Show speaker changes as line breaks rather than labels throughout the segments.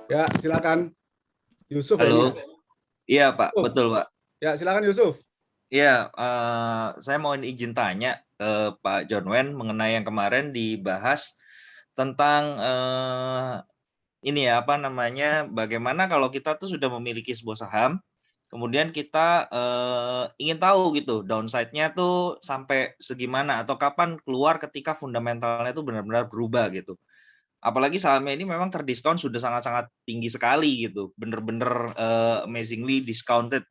Ya, silakan. Yusuf ya
Halo,
ini ya.
iya Pak,
Yusuf.
betul Pak.
Ya, silakan Yusuf.
Iya, saya mau izin tanya ke Pak John Wen mengenai yang kemarin dibahas tentang ini ya apa namanya, bagaimana kalau kita tuh sudah memiliki sebuah saham, kemudian kita ingin tahu gitu downside-nya tuh sampai segimana atau kapan keluar ketika fundamentalnya itu benar-benar berubah gitu. Apalagi sahamnya ini memang terdiskon sudah sangat-sangat tinggi sekali gitu, bener-bener amazingly discounted.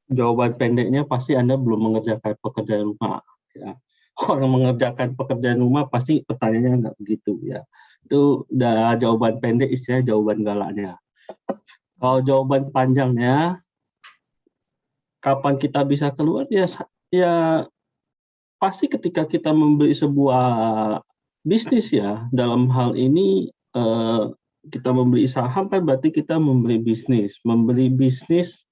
Jawaban pendeknya pasti Anda belum mengerjakan pekerjaan rumah. Ya. Orang mengerjakan pekerjaan rumah pasti pertanyaannya nggak begitu ya. Itu udah jawaban pendek, istilah jawaban galaknya. Kalau jawaban panjangnya, kapan kita bisa keluar ya, ya pasti ketika kita membeli sebuah bisnis ya. Dalam hal ini kita membeli saham kan berarti kita membeli bisnis. Membeli bisnis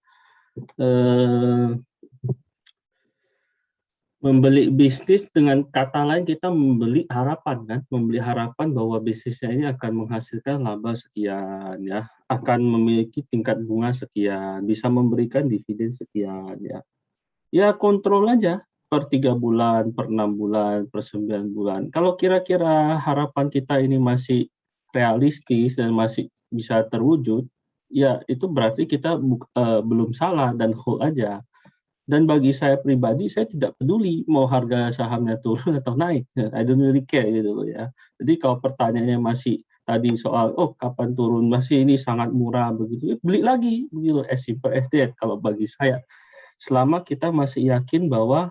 membeli bisnis dengan kata lain kita membeli harapan kan, membeli harapan bahwa bisnisnya ini akan menghasilkan laba sekian ya, akan memiliki tingkat bunga sekian, bisa memberikan dividen sekian ya. Ya kontrol aja per 3 bulan, per 6 bulan, per 9 bulan. Kalau kira-kira harapan kita ini masih realistis dan masih bisa terwujud, ya itu berarti kita belum salah dan hold aja. Dan bagi saya pribadi, saya tidak peduli mau harga sahamnya turun atau naik. I don't really care gitu loh ya. Jadi kalau pertanyaannya masih tadi soal, oh kapan turun, masih ini sangat murah begitu, ya beli lagi begitu, as simple as that kalau bagi saya. Selama kita masih yakin bahwa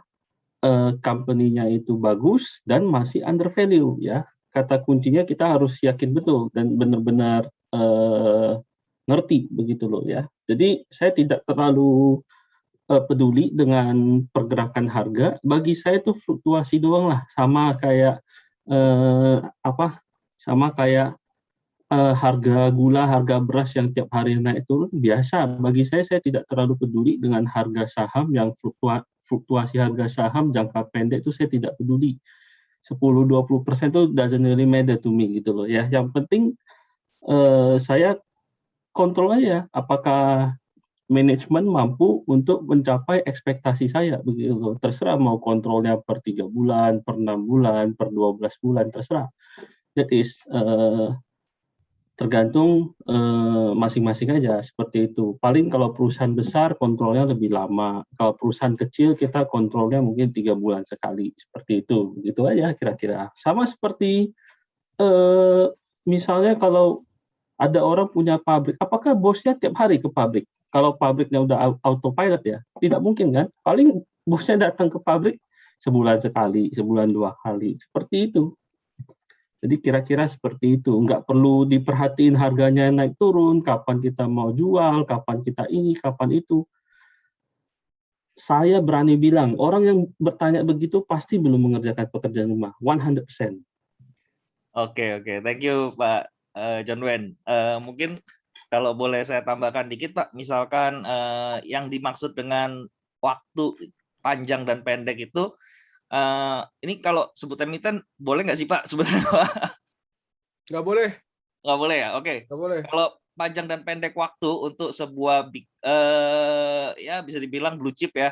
company-nya itu bagus dan masih under value ya. Kata kuncinya kita harus yakin betul dan benar-benar ngerti begitu loh ya. Jadi saya tidak terlalu peduli dengan pergerakan harga. Bagi saya itu fluktuasi doang lah, sama kayak sama kayak harga gula, harga beras yang tiap hari naik turun biasa. Bagi saya tidak terlalu peduli dengan harga saham yang fluktuasi harga saham jangka pendek itu saya tidak peduli. 10-20% itu doesn't really matter to me gitu loh ya. Yang penting saya kontrol aja apakah manajemen mampu untuk mencapai ekspektasi saya begitu. Terserah mau kontrolnya per 3 bulan, per 6 bulan, per 12 bulan, terserah. That is tergantung masing-masing aja seperti itu. Paling kalau perusahaan besar kontrolnya lebih lama. Kalau perusahaan kecil kita kontrolnya mungkin 3 bulan sekali seperti itu. Gitu aja kira-kira. Sama seperti misalnya kalau ada orang punya pabrik, apakah bosnya tiap hari ke pabrik? Kalau pabriknya udah autopilot ya, tidak mungkin kan? Paling bosnya datang ke pabrik sebulan sekali, sebulan 2 kali, seperti itu. Jadi kira-kira seperti itu, nggak perlu diperhatiin harganya naik turun, kapan kita mau jual, kapan kita ini, kapan itu. Saya berani bilang, orang yang bertanya begitu pasti belum mengerjakan pekerjaan rumah, 100%.
Oke, thank you Pak John Wen. Mungkin kalau boleh saya tambahkan dikit Pak, misalkan yang dimaksud dengan waktu panjang dan pendek itu, ini kalau sebut emiten boleh nggak sih Pak sebenarnya Pak?
Nggak boleh.
Nggak boleh ya? Oke.
Nggak boleh.
Kalau panjang dan pendek waktu untuk sebuah ya bisa dibilang blue chip ya,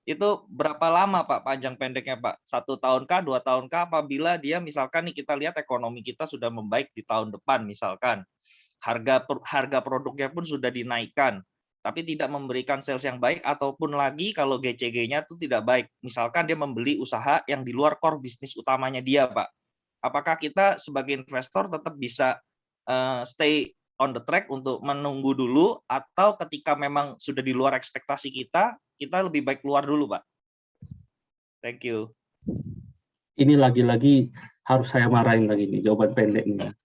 itu berapa lama Pak panjang pendeknya Pak? 1 tahunkah, 2 tahunkah, apabila dia misalkan nih kita lihat ekonomi kita sudah membaik di tahun depan misalkan, harga produknya pun sudah dinaikkan, tapi tidak memberikan sales yang baik, ataupun lagi kalau GCG-nya itu tidak baik, misalkan dia membeli usaha yang di luar core bisnis utamanya dia Pak. Apakah kita sebagai investor tetap bisa stay on the track untuk menunggu dulu, atau ketika memang sudah di luar ekspektasi kita lebih baik keluar dulu, Pak? Thank you.
Ini lagi-lagi harus saya marahin lagi nih jawaban pendeknya.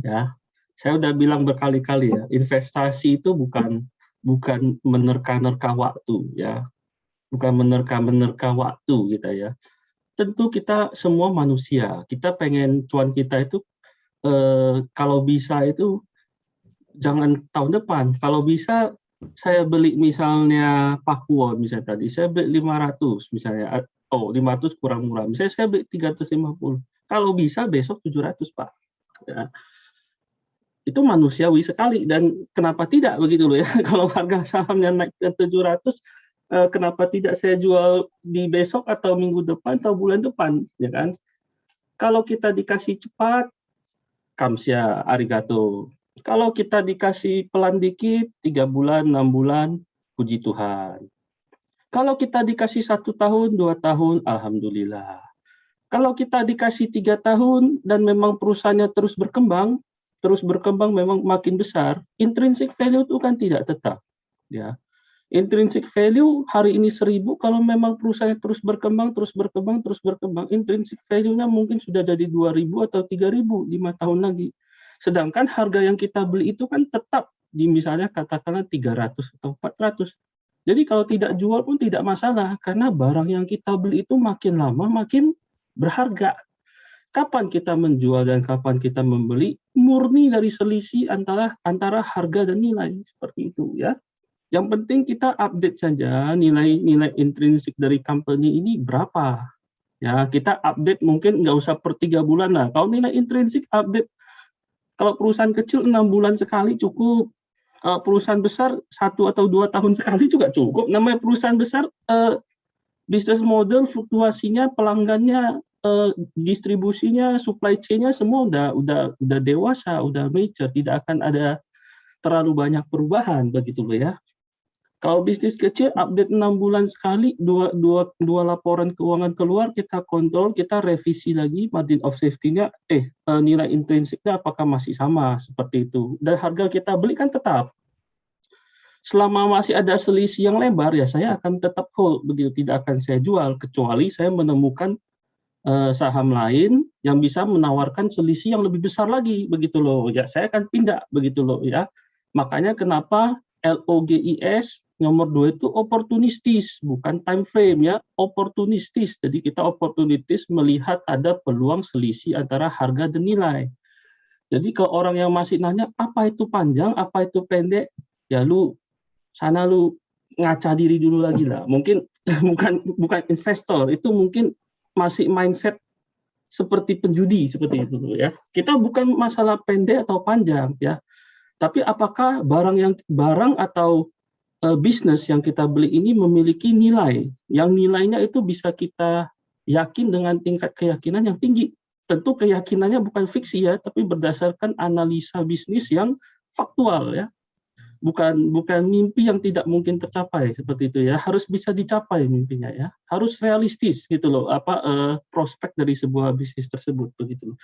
Ya, saya udah bilang berkali-kali ya, investasi itu bukan menerka-nerka waktu ya, bukan menerka-menerka waktu gitu ya. Tentu kita semua manusia, kita pengen cuan kita itu kalau bisa itu jangan tahun depan. Kalau bisa saya beli misalnya Pakuwon misalnya tadi, saya beli 500 misalnya, 500 kurang murah. Misalnya saya beli 350. Kalau bisa besok 700, Pak. Ya. itu manusiawi sekali, dan kenapa tidak begitu loh ya. Kalau harga sahamnya naik ke 700, kenapa tidak saya jual di besok atau minggu depan atau bulan depan, ya kan? Kalau kita dikasih cepat, kamsia, arigato. Kalau kita dikasih pelan dikit, 3 bulan, 6 bulan, puji Tuhan. Kalau kita dikasih 1 tahun, 2 tahun, alhamdulillah. Kalau kita dikasih 3 tahun dan memang perusahaannya terus berkembang memang makin besar, intrinsic value itu kan tidak tetap. Ya. Intrinsic value hari ini 1.000, kalau memang perusahaannya terus berkembang, intrinsic value-nya mungkin sudah jadi 2.000 atau 3.000 5 tahun lagi. Sedangkan harga yang kita beli itu kan tetap di misalnya katakanlah 300 atau 400. Jadi kalau tidak jual pun tidak masalah, karena barang yang kita beli itu makin lama makin berharga. Kapan kita menjual dan kapan kita membeli murni dari selisih antara harga dan nilai, seperti itu ya. Yang penting kita update saja nilai intrinsik dari company ini berapa. Ya, kita update mungkin nggak usah per 3 bulan lah. Kalau nilai intrinsik update, kalau perusahaan kecil 6 bulan sekali cukup. Perusahaan besar 1 atau 2 tahun sekali juga cukup. Namanya perusahaan besar, bisnis model, fluktuasinya, pelanggannya, distribusinya, supply chain-nya semua udah dewasa, udah mature, tidak akan ada terlalu banyak perubahan begitu loh ya. Kalau bisnis kecil update 6 bulan sekali, dua laporan keuangan keluar, kita kontrol, kita revisi lagi margin of safety-nya, nilai intrinsiknya apakah masih sama seperti itu. Dan harga kita beli kan tetap. Selama masih ada selisih yang lebar, ya saya akan tetap hold begitu, tidak akan saya jual kecuali saya menemukan saham lain yang bisa menawarkan selisih yang lebih besar lagi begitu loh ya, saya akan pindah begitu loh ya. Makanya kenapa LOGIS nomor 2 itu oportunistis, bukan time frame ya, oportunistis. Jadi kita oportunistis melihat ada peluang selisih antara harga dan nilai. Jadi kalau orang yang masih nanya apa itu panjang, apa itu pendek, ya lu ngaca diri dulu lagi lah. Mungkin bukan investor, itu mungkin masih mindset seperti penjudi seperti itu ya. Kita bukan masalah pendek atau panjang ya. Tapi apakah barang atau bisnis yang kita beli ini memiliki nilai yang nilainya itu bisa kita yakin dengan tingkat keyakinan yang tinggi. Tentu keyakinannya bukan fiksi ya, tapi berdasarkan analisa bisnis yang faktual ya. Bukan mimpi yang tidak mungkin tercapai seperti itu ya, harus bisa dicapai mimpinya ya, harus realistis gitu loh prospek dari sebuah bisnis tersebut begitu loh.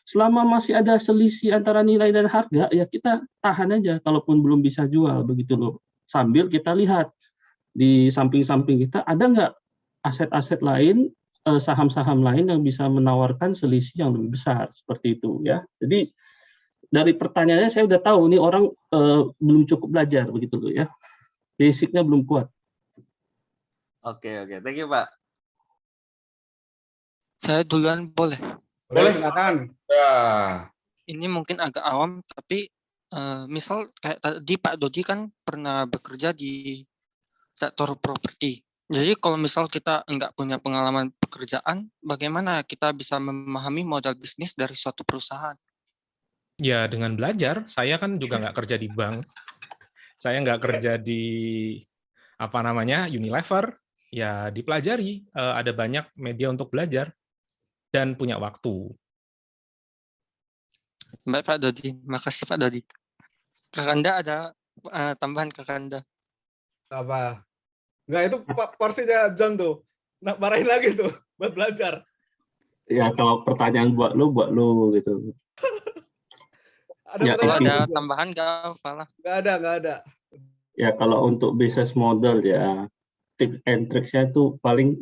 Selama masih ada selisih antara nilai dan harga ya kita tahan aja, kalaupun belum bisa jual begitu loh, sambil kita lihat di samping-samping kita ada nggak aset-aset lain, saham-saham lain yang bisa menawarkan selisih yang lebih besar seperti itu ya. Jadi dari pertanyaannya saya udah tahu nih orang belum cukup belajar begitu loh ya, basicnya belum kuat.
Oke, thank you Pak.
Saya duluan boleh?
Boleh, silakan.
Ya.
Ini mungkin agak awam, tapi misal kayak tadi Pak Dodi kan pernah bekerja di sektor properti. Jadi kalau misal kita nggak punya pengalaman pekerjaan, bagaimana kita bisa memahami modal bisnis dari suatu perusahaan?
Ya dengan belajar. Saya kan juga nggak kerja di bank. Saya nggak kerja di Unilever. Ya dipelajari. Ada banyak media untuk belajar dan punya waktu.
Baik Pak Dodi, makasih Pak Dodi. Kakanda ada tambahan Kakanda?
Apa? Enggak, itu porsinya John tuh. Nah, marahin lagi tuh buat belajar.
Ya kalau pertanyaan buat lu gitu.
Ada
Ya,
Kalau
pertanyaan
ada
juga?
tambahan nggak apa-apa.
Nggak ada.
Ya kalau untuk business model ya, tips and tricks-nya itu paling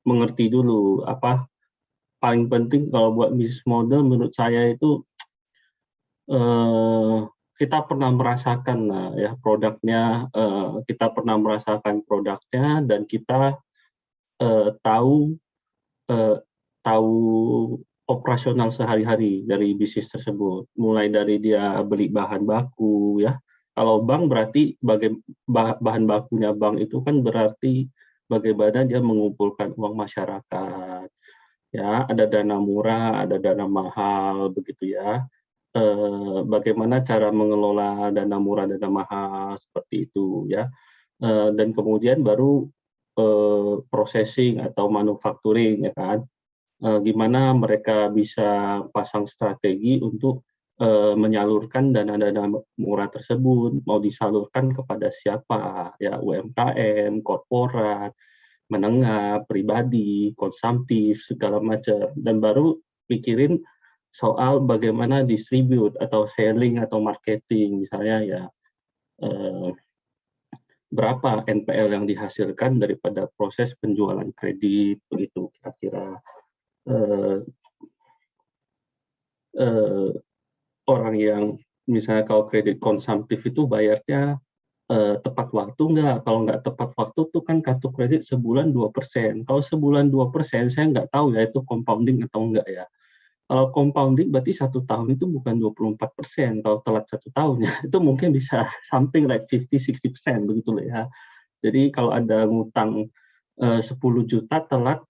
mengerti dulu apa paling penting kalau buat business model menurut saya itu kita pernah merasakan ya produknya, kita pernah merasakan produknya dan kita tahu operasional sehari-hari dari bisnis tersebut, mulai dari dia beli bahan baku ya. Kalau bank berarti bahan bakunya bank itu kan berarti bagaimana dia mengumpulkan uang masyarakat ya, ada dana murah, ada dana mahal begitu ya. bagaimana cara mengelola dana murah, dana mahal seperti itu ya. Dan kemudian baru processing atau manufacturing ya kan. Gimana mereka bisa pasang strategi untuk menyalurkan dana-dana murah tersebut, mau disalurkan kepada siapa ya, UMKM, korporat, menengah, pribadi, konsumtif, segala macam. Dan baru pikirin soal bagaimana distribute atau selling atau marketing, misalnya ya berapa NPL yang dihasilkan daripada proses penjualan kredit, begitu kira-kira. Orang yang misalnya kalau kredit konsumtif itu bayarnya tepat waktu nggak? Kalau nggak tepat waktu tuh kan kartu kredit sebulan 2%. Kalau sebulan 2%, saya nggak tahu ya itu compounding atau enggak ya. Kalau compounding berarti 1 tahun itu bukan 24%. Kalau telat 1 tahun ya, itu mungkin bisa something like 50-60% begitu loh ya. Jadi kalau ada ngutang 10 juta telat,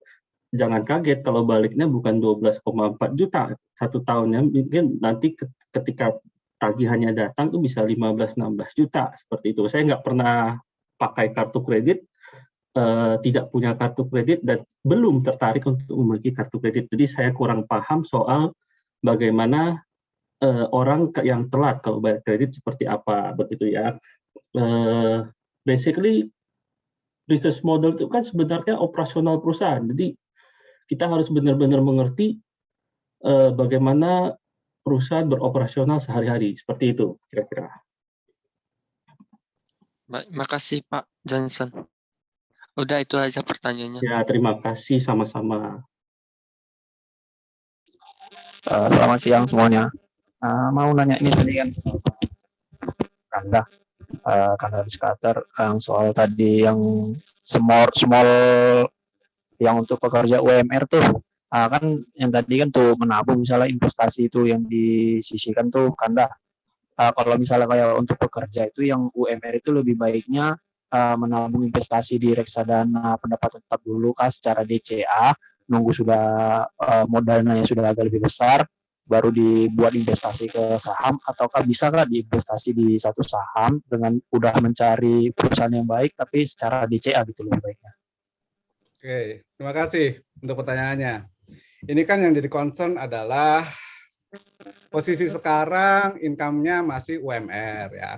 jangan kaget kalau baliknya bukan 12,4 juta 1 tahunnya, mungkin nanti ketika tagihannya datang tuh bisa 15-16 juta seperti itu. Saya nggak pernah pakai kartu kredit, tidak punya kartu kredit dan belum tertarik untuk memiliki kartu kredit. Jadi saya kurang paham soal bagaimana orang yang telat kalau bayar kredit seperti apa begitu ya. Basically business model itu kan sebenarnya operasional perusahaan. Jadi kita harus benar-benar mengerti bagaimana perusahaan beroperasional sehari-hari, seperti itu kira-kira.
Baik, makasih Pak Johnson. Udah itu aja pertanyaannya.
Ya, terima kasih sama-sama.
Selamat siang semuanya. Mau nanya ini tadi kan Kanda Skater yang soal tadi yang small yang untuk pekerja UMR tuh. Kan yang tadi kan tuh menabung misalnya investasi itu yang disisihkan tuh Kanda. Kalau misalnya kayak untuk pekerja itu yang UMR itu lebih baiknya menabung investasi di reksadana pendapatan tetap dulu kah secara DCA, nunggu sudah modalnya sudah agak lebih besar, baru dibuat investasi ke saham, ataukah bisa kah diinvestasi di satu saham dengan udah mencari perusahaan yang baik tapi secara DCA gitu lebih baiknya.
Oke, terima kasih untuk pertanyaannya. Ini kan yang jadi concern adalah posisi sekarang income-nya masih UMR ya.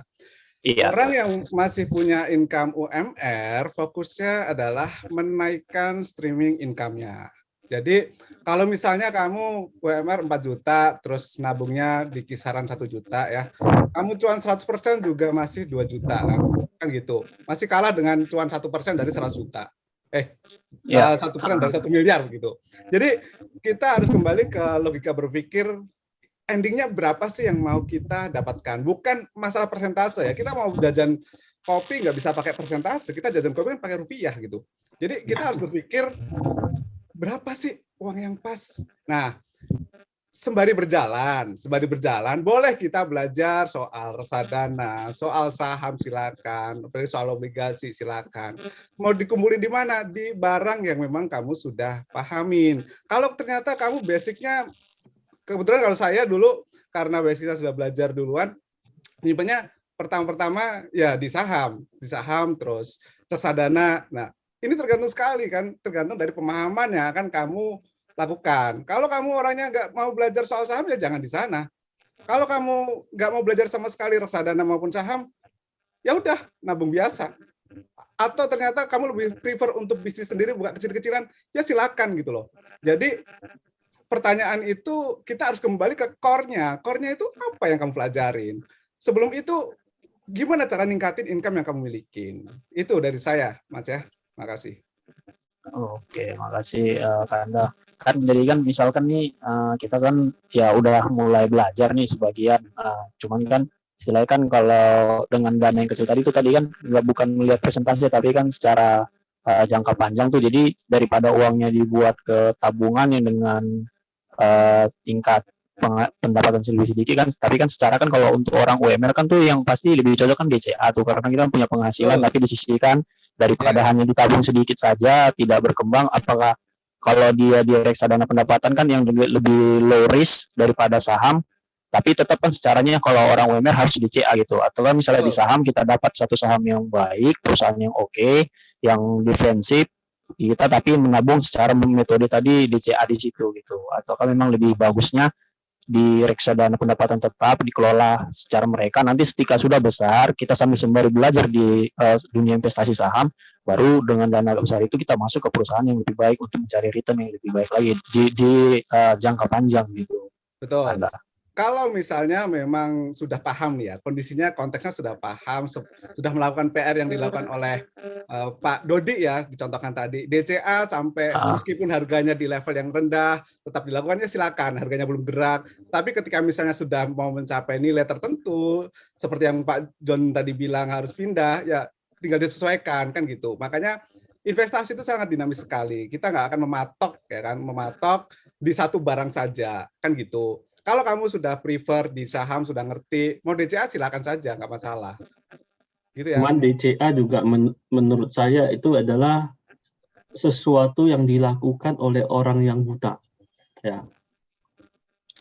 Iya.
Orang yang masih punya income UMR fokusnya adalah menaikkan streaming income-nya. Jadi kalau misalnya kamu UMR 4 juta terus nabungnya di kisaran 1 juta ya. Kamu cuan 100% juga masih 2 juta kan gitu. Masih kalah dengan cuan 1% dari 100 juta. 1% dari 1 miliar gitu. Jadi kita harus kembali ke logika berpikir endingnya berapa sih yang mau kita dapatkan, bukan masalah persentase ya. Kita mau jajan kopi nggak bisa pakai persentase, kita jajan kopi kan pakai rupiah gitu. Jadi kita harus berpikir berapa sih uang yang pas. Nah, sembari berjalan, boleh kita belajar soal reksadana, soal saham silakan, soal obligasi silakan. Mau dikumpulin di mana? Di barang yang memang kamu sudah pahamin. Kalau ternyata kamu basicnya, kebetulan kalau saya dulu karena basicnya sudah belajar duluan, nyimpennya pertama-pertama ya di saham terus reksadana. Nah, ini tergantung sekali kan, tergantung dari pemahamannya kan kamu lakukan. Kalau kamu orangnya nggak mau belajar soal saham, ya jangan di sana. Kalau kamu nggak mau belajar sama sekali reksadana maupun saham, ya udah nabung biasa. Atau ternyata kamu lebih prefer untuk bisnis sendiri, buka kecil-kecilan, ya silakan gitu loh. Jadi pertanyaan itu kita harus kembali ke core-nya. Core-nya itu apa yang kamu pelajarin? Sebelum itu, gimana cara ningkatin income yang kamu milikin? Itu dari saya, Mas ya. Makasih.
Oke, makasih Kanda. Kan jadi kan misalkan nih kita kan ya udah mulai belajar nih sebagian, cuman kan istilahnya kan kalau dengan dana yang kecil tadi kan nggak bukan melihat persentase tapi kan secara jangka panjang tuh, jadi daripada uangnya dibuat ke tabungan yang dengan tingkat pendapatan lebih sedikit kan, tapi kan secara kan kalau untuk orang UMR kan tuh yang pasti lebih cocok kan DCA tuh, karena kita punya penghasilan tapi disisihkan daripada hanya ditabung sedikit saja tidak berkembang. Apakah kalau dia di reksadana pendapatan kan yang lebih low risk daripada saham, Tapi tetap kan secaranya kalau orang UMR harus di CA gitu. Atau kan misalnya di saham kita dapat satu saham yang baik, perusahaan yang oke, yang defensif, kita tapi menabung secara metode tadi di CA di situ gitu. Atau kan memang lebih bagusnya di reksadana pendapatan tetap dikelola secara mereka, nanti ketika sudah besar kita sambil sembari belajar di dunia investasi saham, baru dengan dana besar itu kita masuk ke perusahaan yang lebih baik untuk mencari return yang lebih baik lagi di jangka panjang gitu.
Betul.
Ada.
Kalau misalnya memang sudah paham ya, kondisinya konteksnya sudah paham, sudah melakukan PR yang dilakukan oleh Pak Dodi ya, dicontohkan tadi, DCA sampai meskipun harganya di level yang rendah, tetap dilakukannya silakan, harganya belum gerak. Tapi ketika misalnya sudah mau mencapai nilai tertentu, seperti yang Pak John tadi bilang harus pindah, ya tinggal disesuaikan kan gitu. Makanya investasi itu sangat dinamis sekali. Kita nggak akan mematok ya kan, mematok di satu barang saja kan gitu. Kalau kamu sudah prefer di saham, sudah ngerti, mau DCA silakan saja, nggak masalah. Gitu ya.
Cuman DCA juga menurut saya itu adalah sesuatu yang dilakukan oleh orang yang buta. Ya.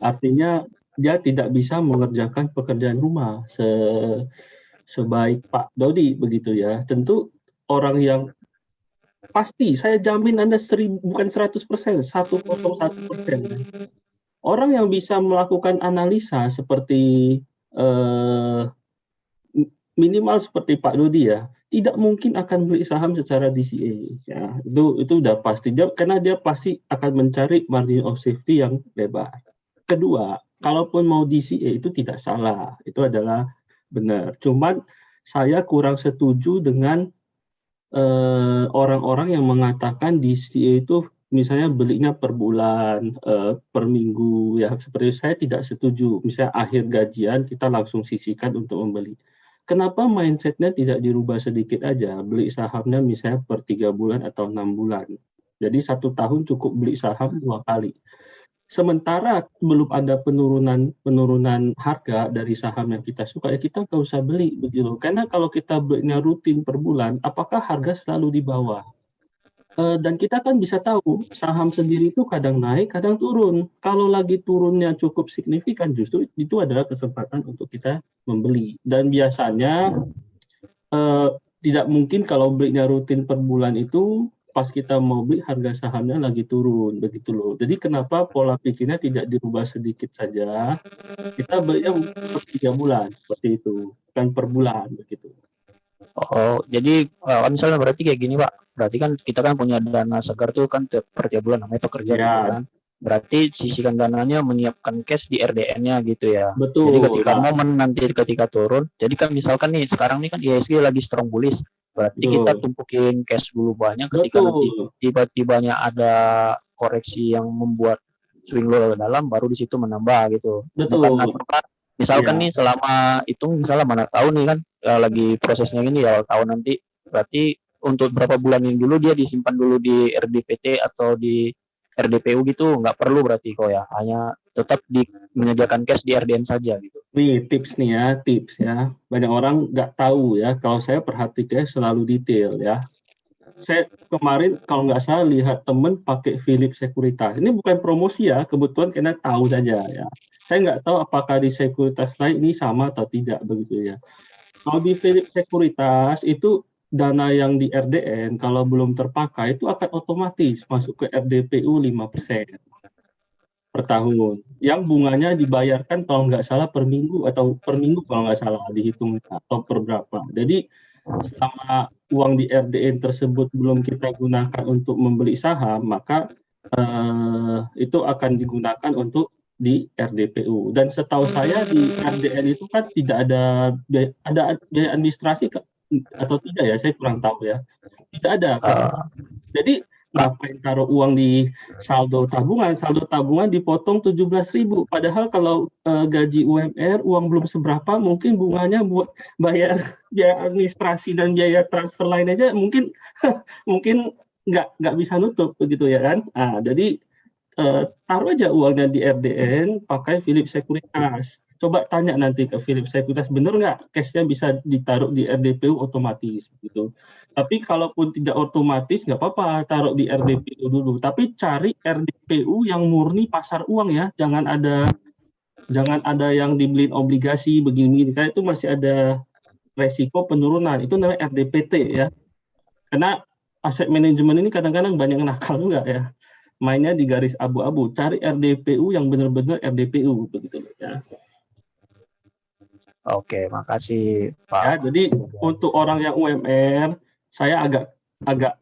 Artinya dia tidak bisa mengerjakan pekerjaan rumah sebaik Pak Dodi begitu ya. Tentu orang yang pasti, saya jamin Anda bukan 100%, 101%. Orang yang bisa melakukan analisa seperti minimal seperti Pak Dodi ya, tidak mungkin akan beli saham secara DCA ya. Itu udah pasti, karena dia pasti akan mencari margin of safety yang lebar. Kedua, kalaupun mau DCA itu tidak salah, itu adalah benar. Cuman saya kurang setuju dengan orang-orang yang mengatakan DCA itu misalnya belinya per bulan, per minggu, ya seperti saya tidak setuju. Misalnya akhir gajian kita langsung sisihkan untuk membeli. Kenapa mindsetnya tidak dirubah sedikit aja? Beli sahamnya misalnya per 3 bulan atau 6 bulan. Jadi 1 tahun cukup beli saham 2 kali. Sementara belum ada penurunan harga dari saham yang kita suka, ya kita nggak usah beli begitu. Karena kalau kita belinya rutin per bulan, apakah harga selalu di bawah? Dan kita kan bisa tahu saham sendiri itu kadang naik, kadang turun. Kalau lagi turunnya cukup signifikan, justru itu adalah kesempatan untuk kita membeli. Dan biasanya tidak mungkin kalau belinya rutin per bulan itu pas kita mau beli harga sahamnya lagi turun, begitu loh. Jadi kenapa pola pikirnya tidak dirubah sedikit saja? Kita belinya per 3 bulan seperti itu, bukan per bulan begitu.
Oh, jadi misalnya berarti kayak gini Pak, berarti kan kita kan punya dana segar tuh kan per tiap bulan namanya pekerja
Ya.
gitu kan. Berarti sisihkan dananya menyiapkan cash di RDN-nya gitu ya.
Betul.
Jadi ketika momen nanti ketika turun, jadi kan misalkan nih sekarang nih kan IHSG lagi strong bullish, berarti kita tumpukin cash dulu banyak ketika nanti tiba-tibanya ada koreksi yang membuat swing low dalam, baru di situ menambah gitu.
Betul.
Misalkan nih selama itu misalnya mana tahu nih kan lagi prosesnya ini ya tahun nanti, berarti untuk berapa bulan ini dulu dia disimpan dulu di RDPT atau di RDPU gitu, nggak perlu berarti kok ya, hanya tetap menyediakan cash di RDN saja gitu.
Nih tips ya, banyak orang nggak tahu ya, kalau saya perhatikan selalu detail ya. Saya kemarin kalau nggak salah lihat temen pakai Philips Sekuritas. Ini bukan promosi ya, kebetulan karena tahu saja ya. Saya nggak tahu apakah di sekuritas lain ini sama atau tidak begitu ya. Kalau di Philips Sekuritas itu dana yang di RDN kalau belum terpakai itu akan otomatis masuk ke RDPU 5% per tahun. Yang bunganya dibayarkan kalau nggak salah per minggu kalau nggak salah dihitung atau per berapa. Jadi selama uang di RDN tersebut belum kita gunakan untuk membeli saham, maka itu akan digunakan untuk di RDPU. Dan setahu saya di RDN itu kan tidak ada biaya administrasi atau tidak ya, saya kurang tahu ya. Tidak ada. Jadi ngapain taruh uang di saldo tabungan dipotong 17.000, padahal kalau gaji UMR uang belum seberapa, mungkin bunganya buat bayar biaya administrasi dan biaya transfer lain aja mungkin nggak bisa nutup begitu ya kan. Jadi taruh aja uangnya di RDN, pakai Philips Sekuritas. Coba tanya nanti ke Philips Sekuritas, benar nggak cashnya bisa ditaruh di RDPU otomatis gitu. Tapi kalaupun tidak otomatis nggak apa-apa, taruh di RDPU dulu. Tapi cari RDPU yang murni pasar uang ya, jangan ada jangan ada yang dibeliin obligasi begini, karena itu masih ada resiko penurunan. Itu namanya RDPT ya. Karena aset manajemen ini kadang-kadang banyak yang nakal juga ya. Mainnya di garis abu-abu. Cari RDPU yang benar-benar RDPU begitu ya.
Oke, makasih
Ya,
Pak.
jadi untuk orang yang UMR, saya agak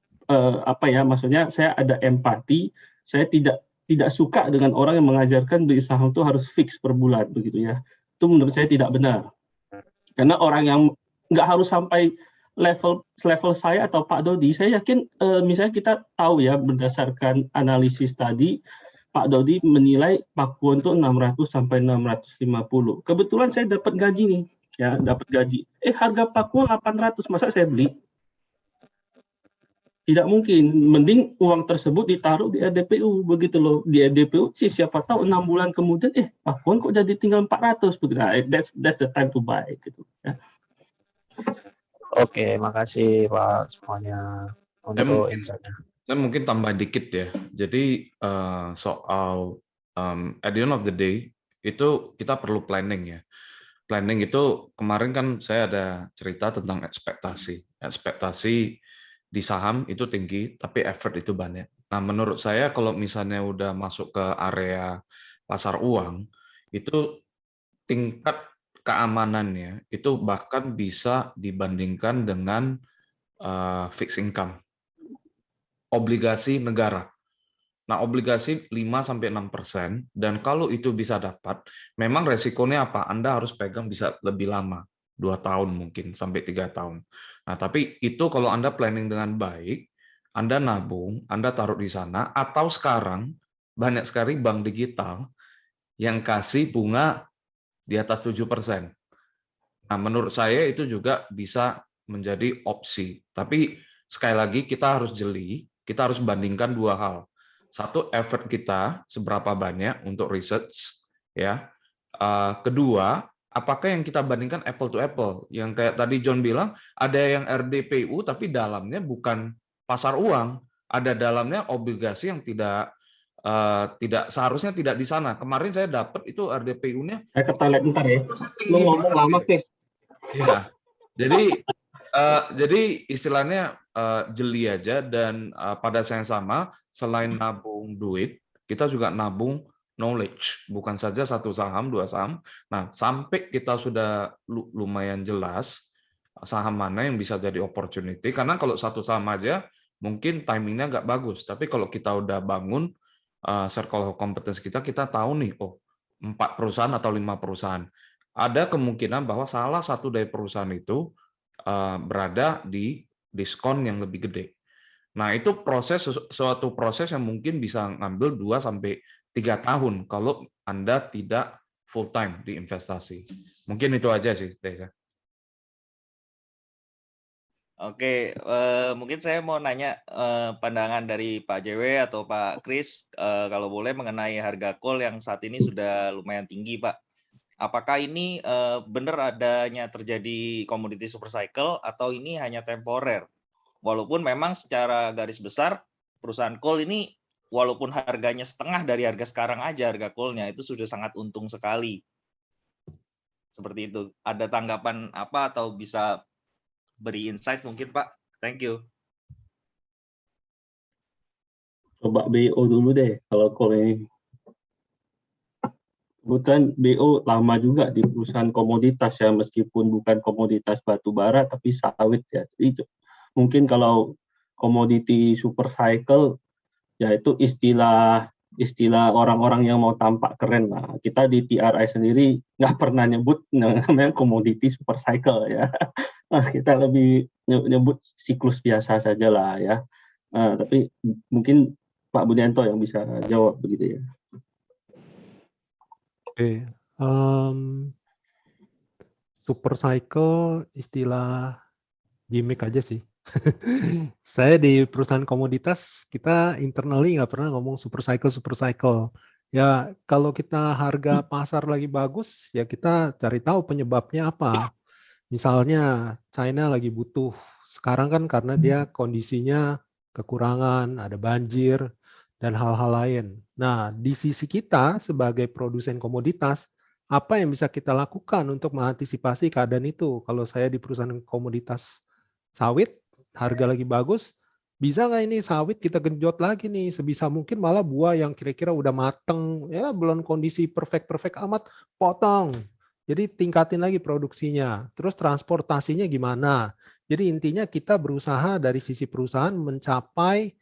apa ya, maksudnya saya ada empati. Saya tidak suka dengan orang yang mengajarkan beli saham itu harus fix per bulan begitu ya. Itu menurut saya tidak benar. Karena orang yang nggak harus sampai level saya atau Pak Dodi, saya yakin misalnya kita tahu ya berdasarkan analisis tadi, Pak Dodi menilai Pakuwon itu 600 sampai 650. Kebetulan saya dapat gaji nih, ya dapat gaji. Harga Pakuwon 800, masa saya beli? Tidak mungkin. Mending uang tersebut ditaruh di RDPU begitu loh. Di RDPU sih siapa tahu 6 bulan kemudian Pakuwon kok jadi tinggal 400 begitu. Nah, that's the time to buy gitu ya.
Oke, makasih Pak semuanya untuk insight-nya.
Saya mungkin tambah dikit ya. Jadi soal at the end of the day itu kita perlu planning ya. Planning itu kemarin kan saya ada cerita tentang ekspektasi. Ekspektasi di saham itu tinggi, tapi effort itu banyak. Nah, menurut saya kalau misalnya udah masuk ke area pasar uang, itu tingkat keamanannya itu bahkan bisa dibandingkan dengan fixed income. Obligasi negara. Nah, obligasi 5-6%, dan kalau itu bisa dapat, memang resikonya apa? Anda harus pegang bisa lebih lama, 2 tahun mungkin, sampai 3 tahun. Nah, tapi itu kalau Anda planning dengan baik, Anda nabung, Anda taruh di sana, atau sekarang banyak sekali bank digital yang kasih bunga di atas 7%. Nah, menurut saya itu juga bisa menjadi opsi. Tapi sekali lagi kita harus jeli, kita harus bandingkan dua hal. Satu, effort kita seberapa banyak untuk research, ya. Kedua, apakah yang kita bandingkan apple to apple? Yang kayak tadi John bilang, ada yang RDPU tapi dalamnya bukan pasar uang, ada dalamnya obligasi yang tidak seharusnya tidak di sana. Kemarin saya dapat itu RDPU-nya.
Saya ke toilet bentar ya. Lu ngomong lama, Chris.
Iya. Jadi istilahnya jeli aja, dan pada saat yang sama selain nabung duit, kita juga nabung knowledge, bukan saja satu saham, dua saham. Nah, sampai kita sudah lumayan jelas saham mana yang bisa jadi opportunity, karena kalau satu saham aja mungkin timingnya nggak bagus, tapi kalau kita udah bangun circle of competence kita tahu nih, 4 perusahaan atau 5 perusahaan. Ada kemungkinan bahwa salah satu dari perusahaan itu berada di diskon yang lebih gede. Nah, itu suatu proses yang mungkin bisa ngambil 2-3 tahun kalau Anda tidak full time di investasi. Mungkin itu aja sih, Desa.
Oke, mungkin saya mau nanya pandangan dari Pak JW atau Pak Kris, kalau boleh, mengenai harga call yang saat ini sudah lumayan tinggi, Pak. Apakah ini benar adanya terjadi komoditi super cycle atau ini hanya temporer? Walaupun memang secara garis besar perusahaan coal ini walaupun harganya setengah dari harga sekarang aja, harga coalnya itu sudah sangat untung sekali. Seperti itu. Ada tanggapan apa atau bisa beri insight mungkin, Pak? Thank you.
Coba BO dulu deh kalau coal ini. Kebetulan BO lama juga di perusahaan komoditas ya, meskipun bukan komoditas batu bara tapi sawit ya. Jadi mungkin kalau komoditi super cycle ya itu istilah orang-orang yang mau tampak keren lah. Kita di TRI sendiri nggak pernah nyebut namanya komoditi super cycle ya. Kita lebih nyebut siklus biasa saja lah ya. Tapi mungkin Pak Budianto yang bisa jawab begitu ya.
Oke, super cycle istilah gimmick aja sih. Saya di perusahaan komoditas, kita internally nggak pernah ngomong super cycle. Ya, kalau kita harga pasar lagi bagus, ya kita cari tahu penyebabnya apa. Misalnya China lagi butuh, sekarang kan karena dia kondisinya kekurangan, ada banjir, dan hal-hal lain. Nah, di sisi kita sebagai produsen komoditas, Apa yang bisa kita lakukan untuk mengantisipasi keadaan itu? Kalau saya di perusahaan komoditas sawit, harga lagi bagus, bisa nggak ini sawit kita genjot lagi nih, sebisa mungkin malah buah yang kira-kira udah mateng, ya belum kondisi perfect amat, potong. Jadi tingkatin lagi produksinya. Terus transportasinya gimana? Jadi intinya kita berusaha dari sisi perusahaan mencapai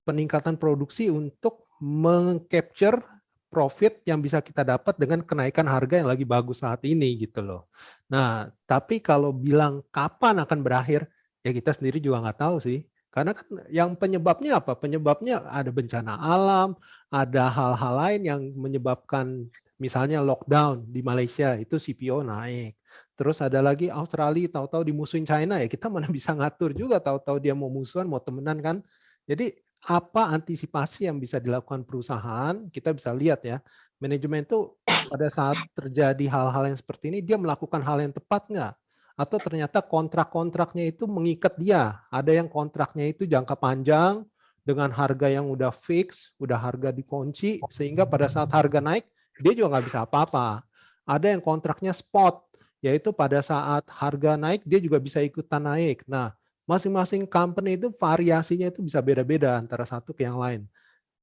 peningkatan produksi untuk meng-capture profit yang bisa kita dapat dengan kenaikan harga yang lagi bagus saat ini gitu loh. Nah, tapi kalau bilang kapan akan berakhir, ya kita sendiri juga nggak tahu sih. Karena kan yang penyebabnya apa? Penyebabnya ada bencana alam, ada hal-hal lain yang menyebabkan misalnya lockdown di Malaysia itu CPO naik. Terus ada lagi Australia tahu-tahu dimusuhin China, ya kita mana bisa ngatur juga, tahu-tahu dia mau musuhan, mau temenan kan. Jadi apa antisipasi yang bisa dilakukan perusahaan, kita bisa lihat ya, manajemen itu pada saat terjadi hal-hal yang seperti ini, dia melakukan hal yang tepat nggak? Atau ternyata kontrak-kontraknya itu mengikat dia, ada yang kontraknya itu jangka panjang, dengan harga yang udah fix, udah harga dikunci, sehingga pada saat harga naik, dia juga nggak bisa apa-apa. Ada yang kontraknya spot, yaitu pada saat harga naik, dia juga bisa ikutan naik. Nah, masing-masing company itu variasinya itu bisa beda-beda antara satu ke yang lain.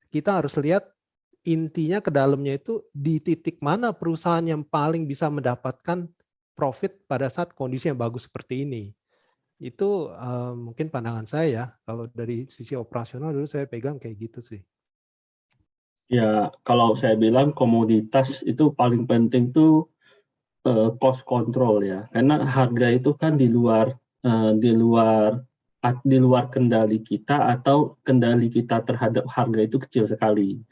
Kita harus lihat intinya ke dalamnya itu di titik mana perusahaan yang paling bisa mendapatkan profit pada saat kondisi yang bagus seperti ini. Itu mungkin pandangan saya ya. Kalau dari sisi operasional dulu saya pegang kayak gitu sih.
Ya, kalau saya bilang komoditas itu paling penting tuh cost control ya. Karena harga itu kan di luar kendali kita, atau kendali kita terhadap harga itu kecil sekali.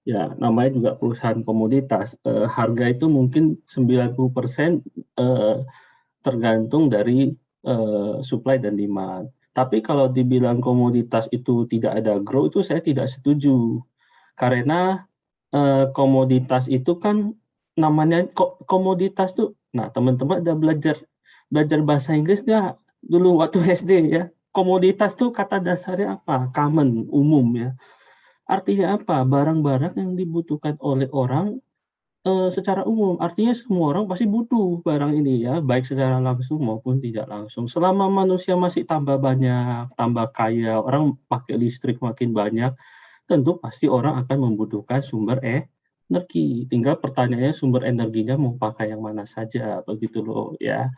Ya, namanya juga perusahaan komoditas. Harga itu mungkin 90% tergantung dari supply dan demand. Tapi kalau dibilang komoditas itu tidak ada grow, itu saya tidak setuju. Karena komoditas itu kan namanya komoditas tuh. Nah, teman-teman udah belajar bahasa Inggris nggak dulu waktu SD ya? Komoditas tuh kata dasarnya apa? Common, umum ya. Artinya apa? Barang-barang yang dibutuhkan oleh orang secara umum. Artinya semua orang pasti butuh barang ini ya, baik secara langsung maupun tidak langsung. Selama manusia masih tambah banyak, tambah kaya, orang pakai listrik makin banyak, tentu pasti orang akan membutuhkan sumber energi. Tinggal pertanyaannya sumber energinya mau pakai yang mana saja, begitu loh ya.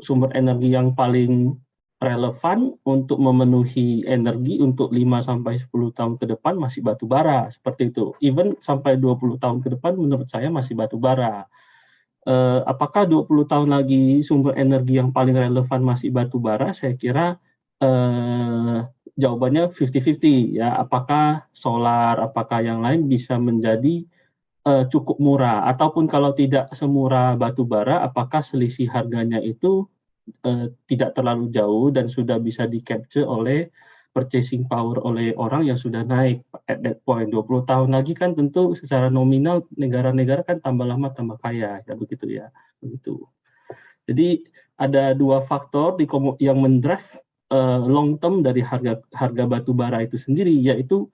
Sumber energi yang paling relevan untuk memenuhi energi untuk 5-10 tahun ke depan masih batu bara, seperti itu. Even sampai 20 tahun ke depan menurut saya masih batu bara. Apakah 20 tahun lagi sumber energi yang paling relevan masih batu bara? Saya kira jawabannya 50-50 ya. Apakah solar, apakah yang lain bisa menjadi cukup murah, ataupun kalau tidak semurah batu bara, apakah selisih harganya itu tidak terlalu jauh dan sudah bisa di-capture oleh purchasing power oleh orang yang sudah naik at that point. 20 tahun lagi kan tentu secara nominal negara-negara kan tambah lama tambah kaya, ya begitu ya. Begitu. Jadi ada dua faktor yang mendrive long term dari harga batu bara itu sendiri, yaitu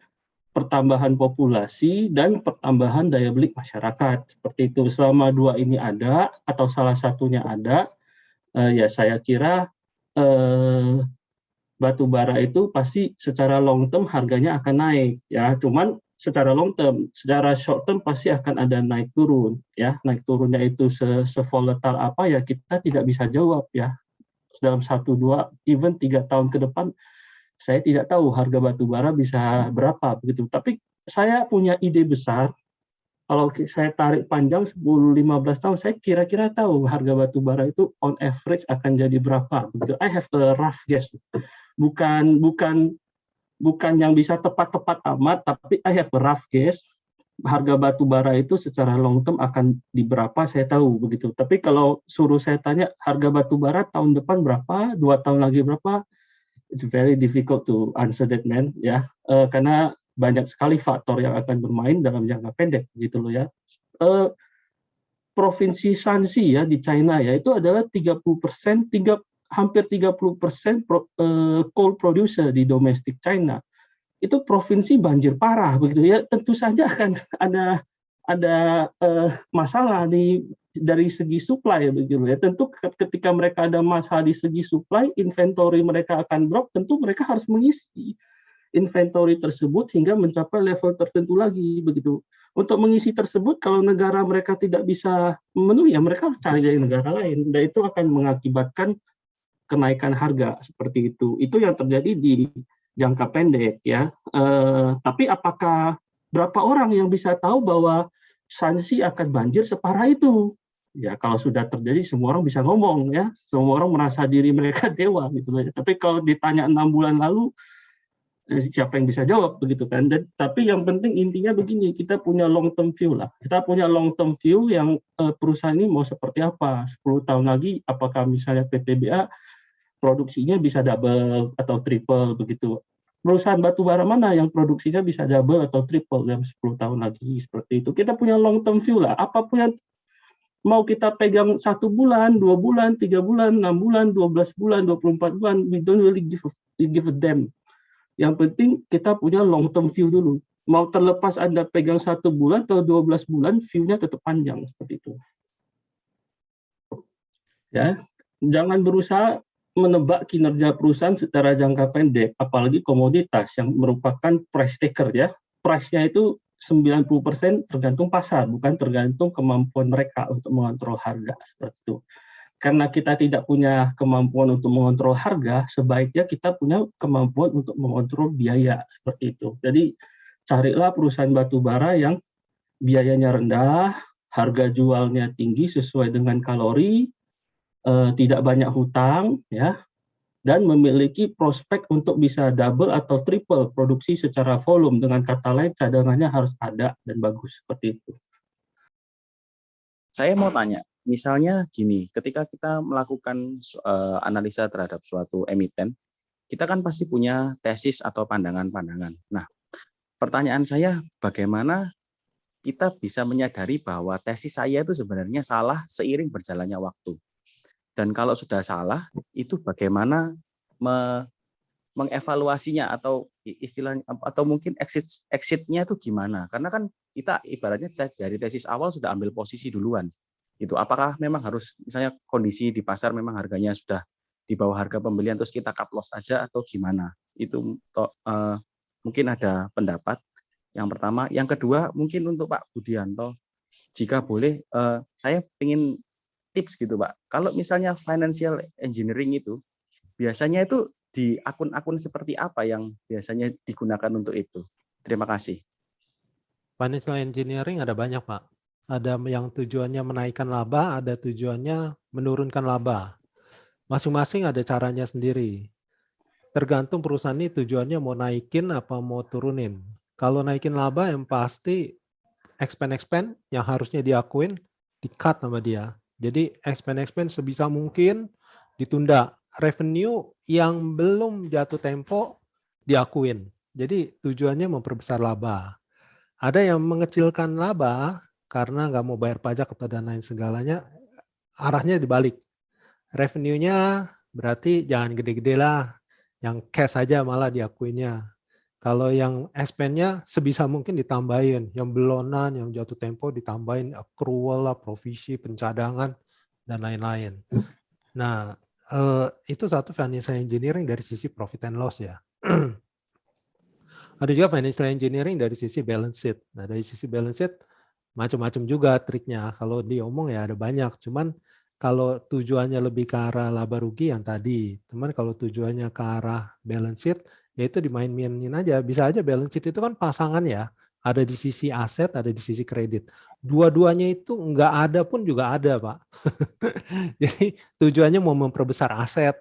pertambahan populasi dan pertambahan daya beli masyarakat. Seperti itu. Selama dua ini ada atau salah satunya ada, ya saya kira batu bara itu pasti secara long term harganya akan naik ya. Cuman secara long term, secara short term pasti akan ada naik turun ya. Naik turunnya itu se-volatile apa ya kita tidak bisa jawab ya. Dalam 1, 2, even 3 tahun ke depan saya tidak tahu harga batu bara bisa berapa begitu. Tapi saya punya ide besar. Kalau saya tarik panjang 10-15 tahun, saya kira-kira tahu harga batu bara itu on average akan jadi berapa. Begitu. I have a rough guess. Bukan yang bisa tepat-tepat amat, tapi I have a rough guess. Harga batu bara itu secara long term akan di berapa, saya tahu begitu. Tapi kalau suruh saya tanya harga batu bara tahun depan berapa, 2 tahun lagi berapa, it's very difficult to answer that, man. Ya, karena banyak sekali faktor yang akan bermain dalam jangka pendek gitu loh ya. Provinsi Shanxi ya di China ya itu adalah 30%, hampir 30% coal producer di domestic China. Itu provinsi banjir parah begitu ya. Tentu saja akan ada ada masalah dari segi supply begitu ya. Tentu ketika mereka ada masalah di segi supply, inventory mereka akan drop, tentu mereka harus mengisi inventory tersebut hingga mencapai level tertentu lagi begitu. Untuk mengisi tersebut, kalau negara mereka tidak bisa memenuhi, ya mereka harus cari dari negara lain, dan itu akan mengakibatkan kenaikan harga seperti itu. Itu yang terjadi di jangka pendek ya. Tapi apakah berapa orang yang bisa tahu bahwa Shanxi akan banjir separah itu? Ya kalau sudah terjadi semua orang bisa ngomong ya, semua orang merasa diri mereka dewa gitu. Tapi kalau ditanya 6 bulan lalu, siapa yang bisa jawab begitu kan? Tapi yang penting intinya begini, kita punya long term view lah. Kita punya long term view yang perusahaan ini mau seperti apa? 10 tahun lagi, apakah misalnya PTBA produksinya bisa double atau triple begitu? Perusahaan batubara mana yang produksinya bisa double atau triple dalam 10 tahun lagi seperti itu? Kita punya long term view lah. Apapun yang mau kita pegang 1 bulan, 2 bulan, 3 bulan, 6 bulan, 12 bulan, 24 bulan, we don't really give a damn. Yang penting kita punya long term view dulu. Mau terlepas Anda pegang 1 bulan atau 12 bulan, view-nya tetap panjang seperti itu. Ya, jangan berusaha menebak kinerja perusahaan secara jangka pendek, apalagi komoditas yang merupakan price taker ya. Price-nya itu 90% tergantung pasar, bukan tergantung kemampuan mereka untuk mengontrol harga seperti itu. Karena kita tidak punya kemampuan untuk mengontrol harga, sebaiknya kita punya kemampuan untuk mengontrol biaya seperti itu. Jadi carilah perusahaan batubara yang biayanya rendah, harga jualnya tinggi sesuai dengan kalori, tidak banyak hutang, ya, dan memiliki prospek untuk bisa double atau triple produksi secara volume. Dengan kata lain, cadangannya harus ada dan bagus seperti itu.
Saya mau tanya. Misalnya gini, ketika kita melakukan analisa terhadap suatu emiten, kita kan pasti punya tesis atau pandangan-pandangan. Nah, pertanyaan saya, bagaimana kita bisa menyadari bahwa tesis saya itu sebenarnya salah seiring berjalannya waktu? Dan kalau sudah salah, itu bagaimana mengevaluasinya atau istilahnya atau mungkin exit-nya itu gimana? Karena kan kita ibaratnya dari tesis awal sudah ambil posisi duluan. Itu apakah memang harus misalnya kondisi di pasar memang harganya sudah di bawah harga pembelian terus kita cut loss aja atau gimana? Itu mungkin ada pendapat yang pertama. Yang kedua mungkin untuk Pak Budianto, jika boleh saya ingin tips gitu Pak. Kalau misalnya financial engineering itu biasanya itu di akun-akun seperti apa yang biasanya digunakan untuk itu? Terima kasih.
Financial engineering ada banyak Pak. Ada yang tujuannya menaikkan laba, ada tujuannya menurunkan laba. Masing-masing ada caranya sendiri. Tergantung perusahaan ini tujuannya mau naikin apa mau turunin. Kalau naikin laba yang pasti expand yang harusnya diakuin di-cut sama dia. Jadi expand sebisa mungkin ditunda. Revenue yang belum jatuh tempo diakuin. Jadi tujuannya memperbesar laba. Ada yang mengecilkan laba karena nggak mau bayar pajak atau dan lain segalanya, arahnya dibalik. Revenue-nya berarti jangan gede-gede lah, yang cash aja malah diakuinnya. Kalau yang expand-nya sebisa mungkin ditambahin, yang belonan, yang jatuh tempo ditambahin accrual lah, provisi, pencadangan, dan lain-lain. Nah, itu satu financial engineering dari sisi profit and loss ya. Ada juga financial engineering dari sisi balance sheet. Nah, dari sisi balance sheet, macam-macam juga triknya. Kalau diomong ya ada banyak. Cuman kalau tujuannya lebih ke arah laba rugi yang tadi. Cuman kalau tujuannya ke arah balance sheet, ya itu dimain-mainin aja. Bisa aja balance sheet itu kan pasangan ya. Ada di sisi aset, ada di sisi kredit. Dua-duanya itu nggak ada pun juga ada, Pak. Jadi tujuannya mau memperbesar aset,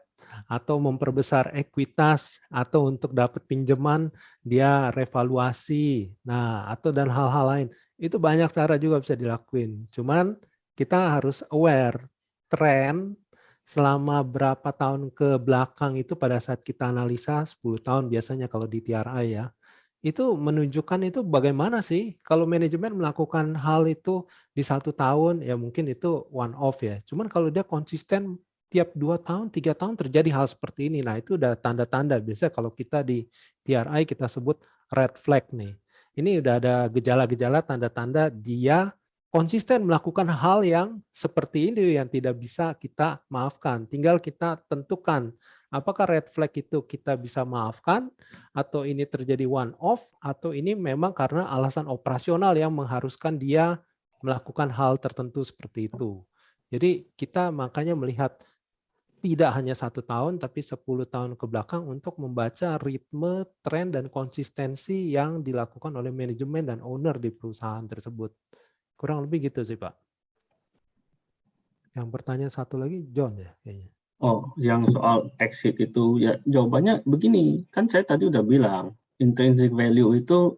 atau memperbesar ekuitas, atau untuk dapat pinjaman, dia revaluasi. Nah, atau dan hal-hal lain. Itu banyak cara juga bisa dilakuin. Cuman kita harus aware tren selama berapa tahun ke belakang itu pada saat kita analisa 10 tahun biasanya kalau di TRI ya. Itu menunjukkan itu bagaimana sih kalau manajemen melakukan hal itu di 1 tahun ya mungkin itu one off ya. Cuman kalau dia konsisten tiap 2 tahun, 3 tahun terjadi hal seperti ini. Nah, itu udah tanda-tanda. Biasanya kalau kita di TRI kita sebut red flag nih. ini udah ada gejala-gejala, tanda-tanda dia konsisten melakukan hal yang seperti ini yang tidak bisa kita maafkan. Tinggal kita tentukan apakah red flag itu kita bisa maafkan, atau ini terjadi one off, atau ini memang karena alasan operasional yang mengharuskan dia melakukan hal tertentu seperti itu. Jadi kita makanya melihat tidak hanya 1 tahun, tapi 10 tahun ke belakang untuk membaca ritme, tren, dan konsistensi yang dilakukan oleh manajemen dan owner di perusahaan tersebut. Kurang lebih gitu sih, Pak. Yang pertanyaan satu lagi, John ya kayaknya.
Oh, yang soal exit itu ya jawabannya begini. Kan saya tadi udah bilang, intrinsic value itu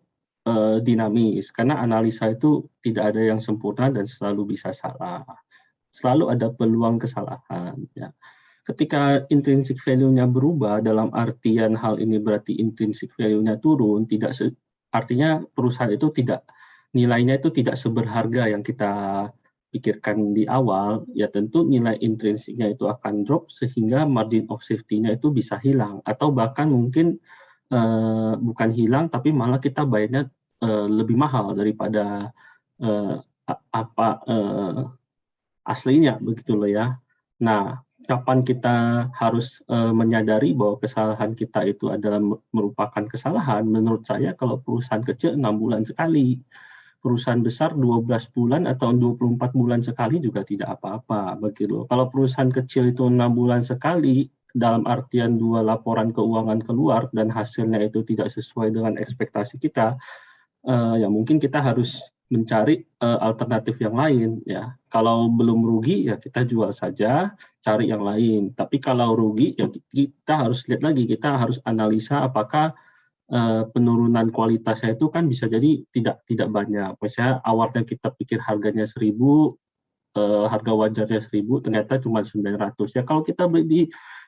dinamis karena analisa itu tidak ada yang sempurna dan selalu bisa salah. Selalu ada peluang kesalahan ya. Ketika intrinsic value-nya berubah, dalam artian hal ini berarti intrinsic value-nya turun, artinya perusahaan itu nilainya itu tidak seberharga yang kita pikirkan di awal, ya tentu nilai intrinsiknya itu akan drop sehingga margin of safety-nya itu bisa hilang, atau bahkan mungkin bukan hilang tapi malah kita bayarnya lebih mahal daripada aslinya, begitu loh ya. Nah, kapan kita harus menyadari bahwa kesalahan kita itu adalah merupakan kesalahan? Menurut saya kalau perusahaan kecil 6 bulan sekali, perusahaan besar 12 bulan atau 24 bulan sekali juga tidak apa-apa, begitu. Kalau perusahaan kecil itu 6 bulan sekali, dalam artian 2 laporan keuangan keluar dan hasilnya itu tidak sesuai dengan ekspektasi kita, ya mungkin kita harus mencari alternatif yang lain ya. Kalau belum rugi ya kita jual saja, cari yang lain. Tapi kalau rugi ya kita harus lihat lagi, kita harus analisa apakah penurunan kualitasnya itu kan bisa jadi tidak banyak. Misalnya awalnya kita pikir harganya 1.000, harga wajarnya 1.000, ternyata cuma 900. Ya kalau kita beli di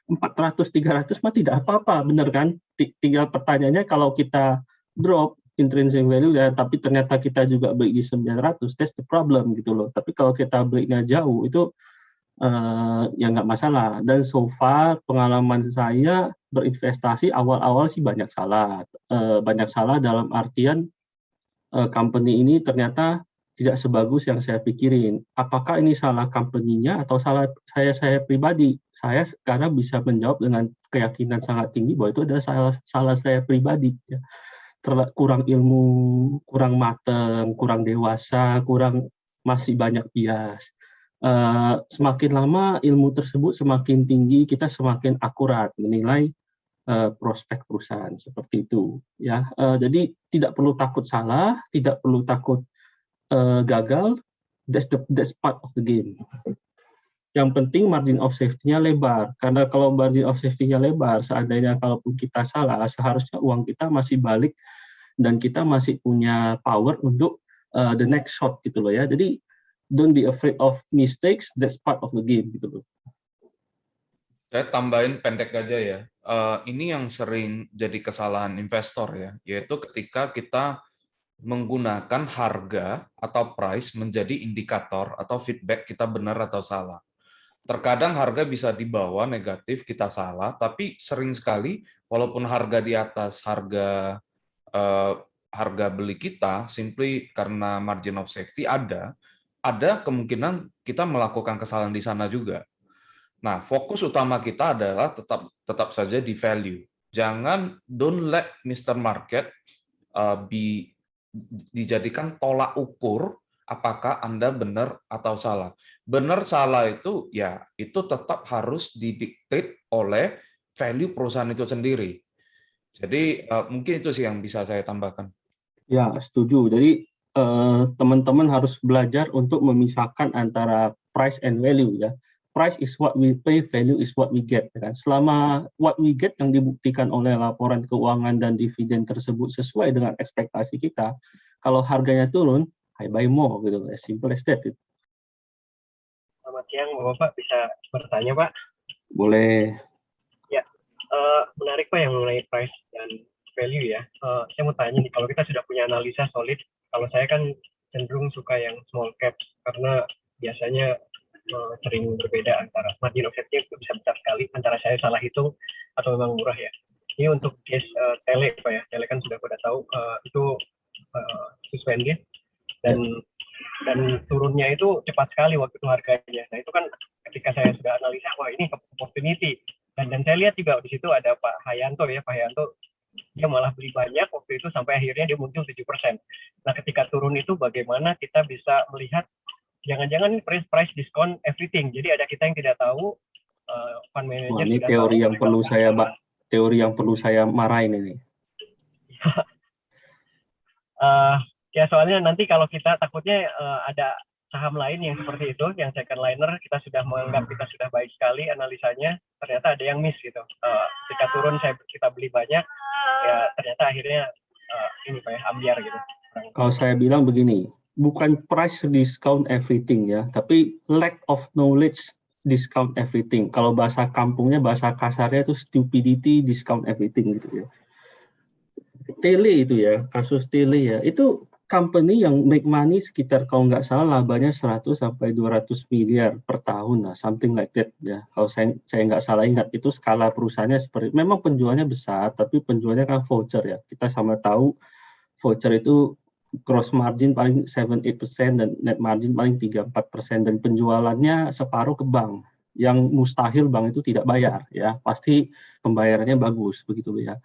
400, 300 mah tidak apa-apa, benar kan? Tinggal pertanyaannya kalau kita drop intrinsic value ya, tapi ternyata kita juga beli di 900, that's the problem gitu loh. Tapi kalau kita belinya jauh itu ya nggak masalah. Dan so far pengalaman saya berinvestasi awal-awal sih banyak salah. Banyak salah dalam artian company ini ternyata tidak sebagus yang saya pikirin. Apakah ini salah company-nya atau salah saya pribadi? Saya sekarang bisa menjawab dengan keyakinan sangat tinggi bahwa itu adalah salah saya pribadi. Ya. Kurang ilmu, kurang matang, kurang dewasa, masih banyak bias. Semakin lama ilmu tersebut semakin tinggi, kita semakin akurat menilai prospek perusahaan seperti itu. Ya, jadi tidak perlu takut salah, tidak perlu takut gagal. That's part of the game. Yang penting margin of safety-nya lebar. Karena kalau margin of safety-nya lebar, seandainya kalaupun kita salah, seharusnya uang kita masih balik dan kita masih punya power untuk the next shot gitu loh ya. Jadi don't be afraid of mistakes, that's part of the game gitu loh.
Saya tambahin pendek aja ya. Ini yang sering jadi kesalahan investor ya, yaitu ketika kita menggunakan harga atau price menjadi indikator atau feedback kita benar atau salah. Terkadang harga bisa dibawa negatif, kita salah, tapi sering sekali walaupun harga di atas harga beli kita, simply karena margin of safety ada kemungkinan kita melakukan kesalahan di sana juga. Nah, fokus utama kita adalah tetap saja di value. Jangan don't let Mr. Market dijadikan tolak ukur apakah Anda benar atau salah. Benar salah itu ya itu tetap harus didikte oleh value perusahaan itu sendiri. Jadi mungkin itu sih yang bisa saya tambahkan.
Ya, setuju. Jadi teman-teman harus belajar untuk memisahkan antara price and value ya. Price is what we pay, value is what we get. Kan? Selama what we get yang dibuktikan oleh laporan keuangan dan dividen tersebut sesuai dengan ekspektasi kita, kalau harganya turun, I buy more gitu. As simple as that. Gitu.
Selamat siang, Bapak bisa bertanya, Pak?
Boleh.
Ya, menarik Pak yang mengenai price dan value ya. Saya mau tanya nih, kalau kita sudah punya analisa solid, kalau saya kan cenderung suka yang small cap karena biasanya sering berbeda antara margin of safety itu bisa besar sekali antara saya salah hitung atau memang murah ya. Ini untuk case tele Pak ya, tele kan sudah pada tahu itu suspended dan turunnya itu cepat sekali waktu itu harganya. Nah itu kan ketika saya sudah analisa, wah ini opportunity. Dan saya lihat juga di situ ada Pak Hayanto ya, Pak Hayanto dia malah beli banyak waktu itu sampai akhirnya dia muncul 7%. Nah ketika turun itu bagaimana kita bisa melihat jangan-jangan price diskon everything. Jadi ada kita yang tidak tahu, fund manager
ini
tidak
teori
tahu,
yang perlu saya teori yang perlu saya marahin ini.
Ya soalnya nanti kalau kita takutnya ada saham lain yang seperti itu, yang second liner kita sudah menganggap kita sudah baik sekali analisanya, ternyata ada yang miss gitu. Ketika turun kita beli banyak, ya ternyata akhirnya ini Pak ya, ambiar gitu.
Kalau saya bilang begini, bukan price discount everything ya, tapi lack of knowledge discount everything. Kalau bahasa kampungnya, bahasa kasarnya itu stupidity discount everything gitu ya. Tele itu ya, kasus Tele ya, itu company yang make money sekitar kalau nggak salah labanya 100 sampai 200 miliar per tahun lah, something like that ya. Kalau saya nggak salah ingat, itu skala perusahaannya seperti, memang penjualnya besar, tapi penjualnya kan voucher ya. Kita sama tahu voucher itu gross margin paling 7-8% dan net margin paling 3-4%, dan penjualannya separuh ke bank. Yang mustahil bank itu tidak bayar ya, pasti pembayarannya bagus begitu ya.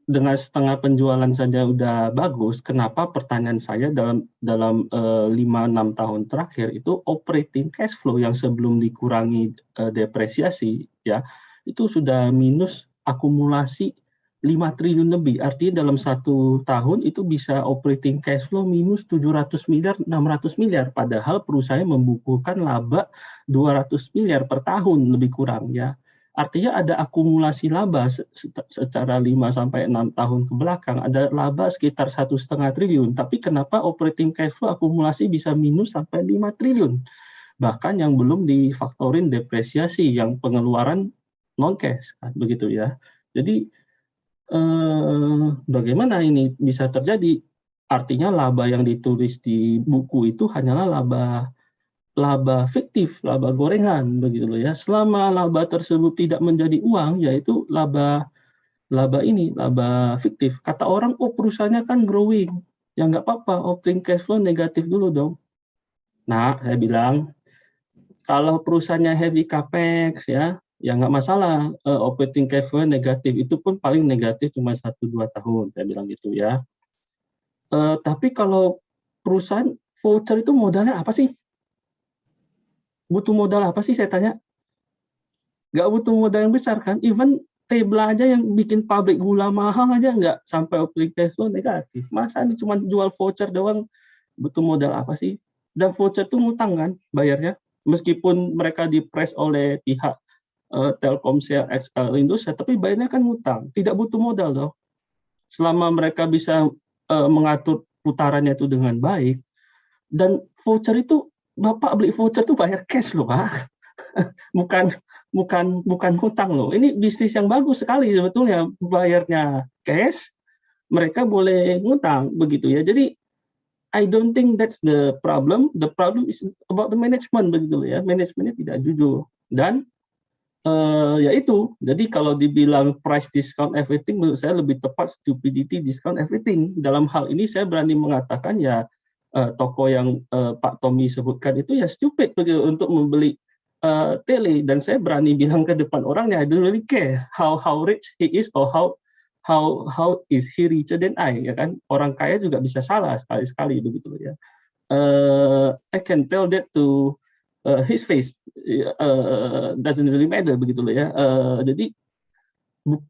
Dengan setengah penjualan saja udah bagus, kenapa pertanyaan saya dalam 5-6 tahun terakhir itu operating cash flow yang sebelum dikurangi depresiasi ya, itu sudah minus akumulasi 5 triliun lebih. Artinya dalam 1 tahun itu bisa operating cash flow minus 700 miliar, 600 miliar. Padahal perusahaan membukukan laba 200 miliar per tahun lebih kurang ya. Artinya ada akumulasi laba secara 5-6 tahun ke belakang, ada laba sekitar 1,5 triliun. Tapi kenapa operating cash flow akumulasi bisa minus sampai 5 triliun? Bahkan yang belum difaktorin depresiasi, yang pengeluaran non-cash, begitu ya. Jadi bagaimana ini bisa terjadi? Artinya laba yang ditulis di buku itu hanyalah laba fiktif, laba gorengan begitu loh ya. Selama laba tersebut tidak menjadi uang, yaitu laba fiktif. Kata orang, oh perusahaannya kan growing, ya nggak apa-apa, operating cash flow negatif dulu dong. Nah, saya bilang kalau perusahaannya heavy capex ya nggak masalah, operating cash flow negatif, itu pun paling negatif cuma 1-2 tahun, saya bilang gitu ya. Tapi kalau perusahaan voucher itu modalnya apa sih? Butuh modal apa sih saya tanya? Nggak butuh modal yang besar kan? Even Tebla aja yang bikin pabrik gula mahal aja nggak sampai operating cash flow negatif. Masa ini cuma jual voucher doang, butuh modal apa sih? Dan voucher itu ngutang kan bayarnya. Meskipun mereka dipres oleh pihak Telkomsel, Indosat, tapi bayarnya kan ngutang. Tidak butuh modal dong. Selama mereka bisa mengatur putarannya itu dengan baik, dan voucher itu Bapak beli voucher tuh bayar cash loh Pak, bukan hutang loh. Ini bisnis yang bagus sekali sebetulnya, bayarnya cash, mereka boleh ngutang begitu ya. Jadi I don't think that's the problem. The problem is about the management begitu ya. Manajemennya tidak jujur dan ya itu. Jadi kalau dibilang price discount everything, menurut saya lebih tepat stupidity discount everything. Dalam hal ini saya berani mengatakan ya. Toko yang Pak Tommy sebutkan itu ya stupid begitu untuk membeli Tele, dan saya berani bilang ke depan orangnya, I don't really care how rich he is or how is he richer than I, ya kan, orang kaya juga bisa salah sekali-sekali begitu ya. I can tell that to his face, doesn't really matter begitu ya. Jadi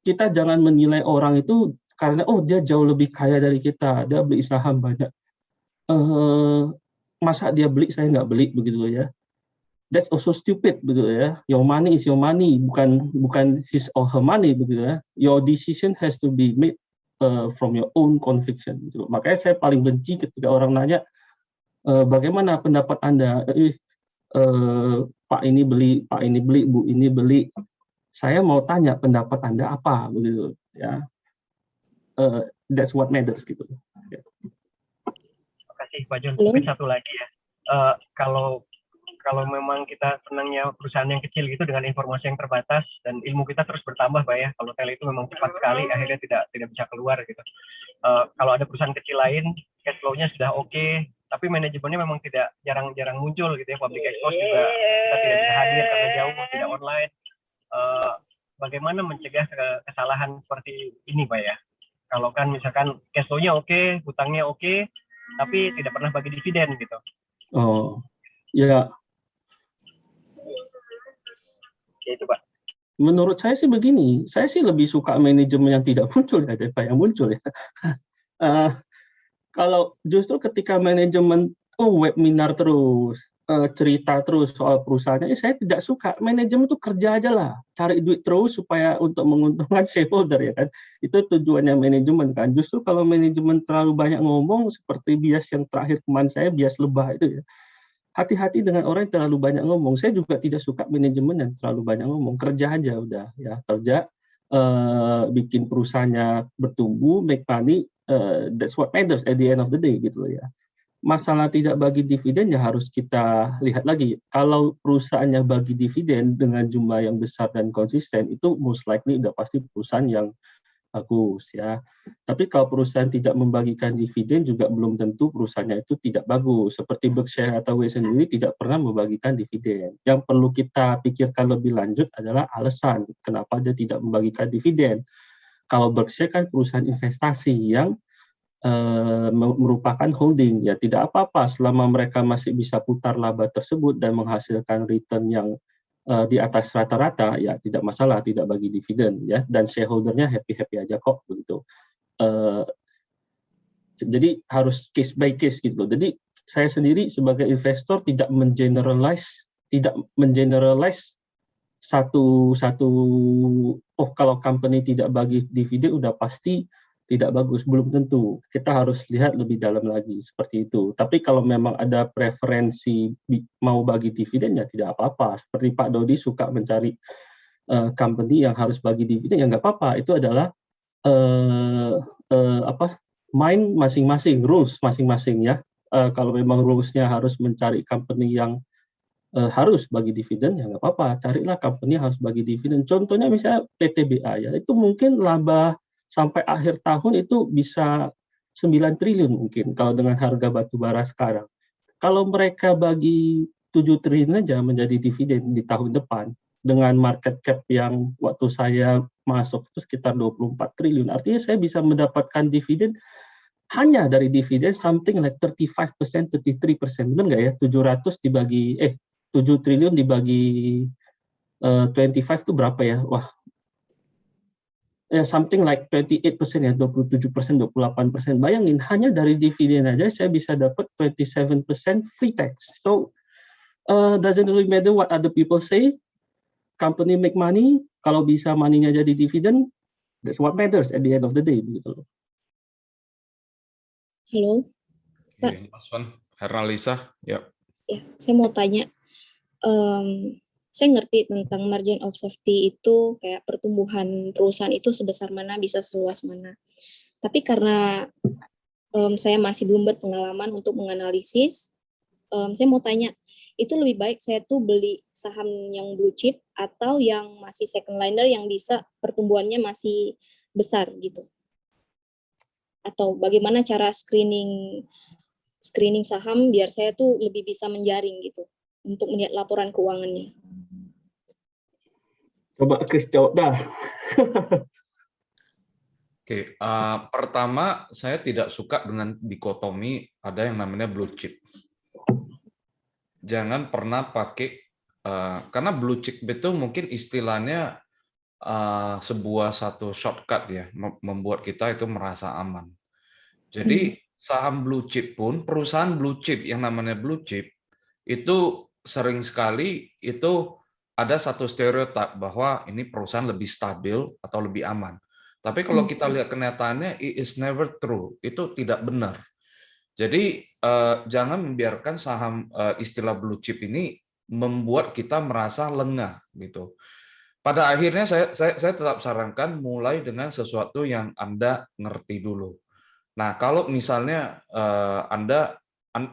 kita jangan menilai orang itu karena oh dia jauh lebih kaya dari kita, dia beli saham banyak. Masa dia beli saya nggak beli begitu ya. That's also stupid begitu ya. Your money is your money, bukan his or her money begitu ya. Your decision has to be made from your own conviction. Gitu. Makanya saya paling benci ketika orang nanya bagaimana pendapat Anda. Pak ini beli, Bu ini beli. Saya mau tanya pendapat Anda apa begitu ya. That's what matters gitu. Ya.
Pak John, mungkin satu lagi ya. Kalau kalau memang kita senangnya perusahaan yang kecil gitu dengan informasi yang terbatas dan ilmu kita terus bertambah Pak ya. Kalau tele itu memang cepat sekali, akhirnya tidak bisa keluar gitu. Kalau ada perusahaan kecil lain, cash flow-nya sudah oke, tapi manajemennya memang jarang muncul gitu ya. Public expose juga kita tidak bisa hadir karena jauh, tidak online. Bagaimana mencegah kesalahan seperti ini Pak ya? Kalau kan misalkan cash flow-nya oke, hutangnya oke, tapi tidak pernah bagi dividen gitu.
Oh, ya.
Ya itu Pak.
Menurut saya sih begini, saya sih lebih suka manajemen yang tidak muncul ya daripada yang muncul ya. Kalau justru ketika manajemen webinar terus, cerita terus soal perusahaannya, saya tidak suka. Manajemen itu kerja aja lah, cari duit terus supaya untuk menguntungkan shareholder ya kan. Itu tujuannya manajemen kan. Justru kalau manajemen terlalu banyak ngomong seperti bias yang terakhir kemarin saya, bias lebah itu ya. Hati-hati dengan orang yang terlalu banyak ngomong. Saya juga tidak suka manajemen yang terlalu banyak ngomong. Kerja aja udah ya, kerja, bikin perusahaannya bertumbuh, make money, that's what matters at the end of the day gitu ya. Masalah tidak bagi dividen ya harus kita lihat lagi. Kalau perusahaannya bagi dividen dengan jumlah yang besar dan konsisten, itu most likely udah pasti perusahaan yang bagus ya. Tapi kalau perusahaan tidak membagikan dividen juga belum tentu perusahaannya itu tidak bagus. Seperti Berkshire Hathaway sendiri tidak pernah membagikan dividen. Yang perlu kita pikirkan lebih lanjut adalah alasan kenapa dia tidak membagikan dividen. Kalau Berkshire kan perusahaan investasi yang merupakan holding, ya tidak apa-apa selama mereka masih bisa putar laba tersebut dan menghasilkan return yang di atas rata-rata, ya tidak masalah, tidak bagi dividen ya, dan shareholdernya happy-happy aja kok begitu. Jadi harus case by case gitu. Jadi saya sendiri sebagai investor tidak mengeneralize satu kalau company tidak bagi dividen udah pasti tidak bagus, belum tentu. Kita harus lihat lebih dalam lagi seperti itu. Tapi kalau memang ada preferensi mau bagi dividen ya tidak apa-apa. Seperti Pak Dodi suka mencari company yang harus bagi dividen ya nggak apa-apa. Itu adalah main masing-masing, rules masing-masing ya. Kalau memang rules-nya harus mencari company yang harus bagi dividen ya nggak apa-apa. Carilah company yang harus bagi dividen. Contohnya misalnya PTBA ya, itu mungkin laba sampai akhir tahun itu bisa 9 triliun mungkin kalau dengan harga batu bara sekarang. Kalau mereka bagi 7 triliun aja menjadi dividen di tahun depan dengan market cap yang waktu saya masuk itu sekitar 24 triliun. Artinya saya bisa mendapatkan dividen hanya dari dividen something like 35%, 33%. Benar nggak ya? 7 triliun dibagi 25 itu berapa ya? Wah, something like 28% ya, 27%, 28%. Bayangin, hanya dari dividen aja saya bisa dapat 27% free tax. So, doesn't really matter what other people say. Company make money, kalau bisa money-nya jadi dividen, that's what matters at the end of the day. Begitu loh.
Halo, Pak.
Mas Wan, Hernalisa, ya.
Ya, saya mau tanya. Saya ngerti tentang margin of safety itu kayak pertumbuhan perusahaan itu sebesar mana, bisa seluas mana. Tapi karena saya masih belum berpengalaman untuk menganalisis, saya mau tanya, itu lebih baik saya tuh beli saham yang blue chip atau yang masih second liner yang bisa pertumbuhannya masih besar gitu? Atau bagaimana cara screening saham biar saya tuh lebih bisa menjaring gitu untuk melihat laporan keuangannya?
Coba Chris jawab dah.
Oke, pertama saya tidak suka dengan dikotomi ada yang namanya blue chip. Jangan pernah pakai, karena blue chip itu mungkin istilahnya sebuah satu shortcut ya, membuat kita itu merasa aman. Jadi saham blue chip pun, perusahaan blue chip yang namanya blue chip, itu sering sekali itu ada satu stereotip bahwa ini perusahaan lebih stabil atau lebih aman. Tapi kalau kita lihat kenyataannya, it is never true. Itu tidak benar. Jadi jangan membiarkan saham istilah blue chip ini membuat kita merasa lengah gitu. Pada akhirnya saya tetap sarankan mulai dengan sesuatu yang Anda ngerti dulu. Nah, kalau misalnya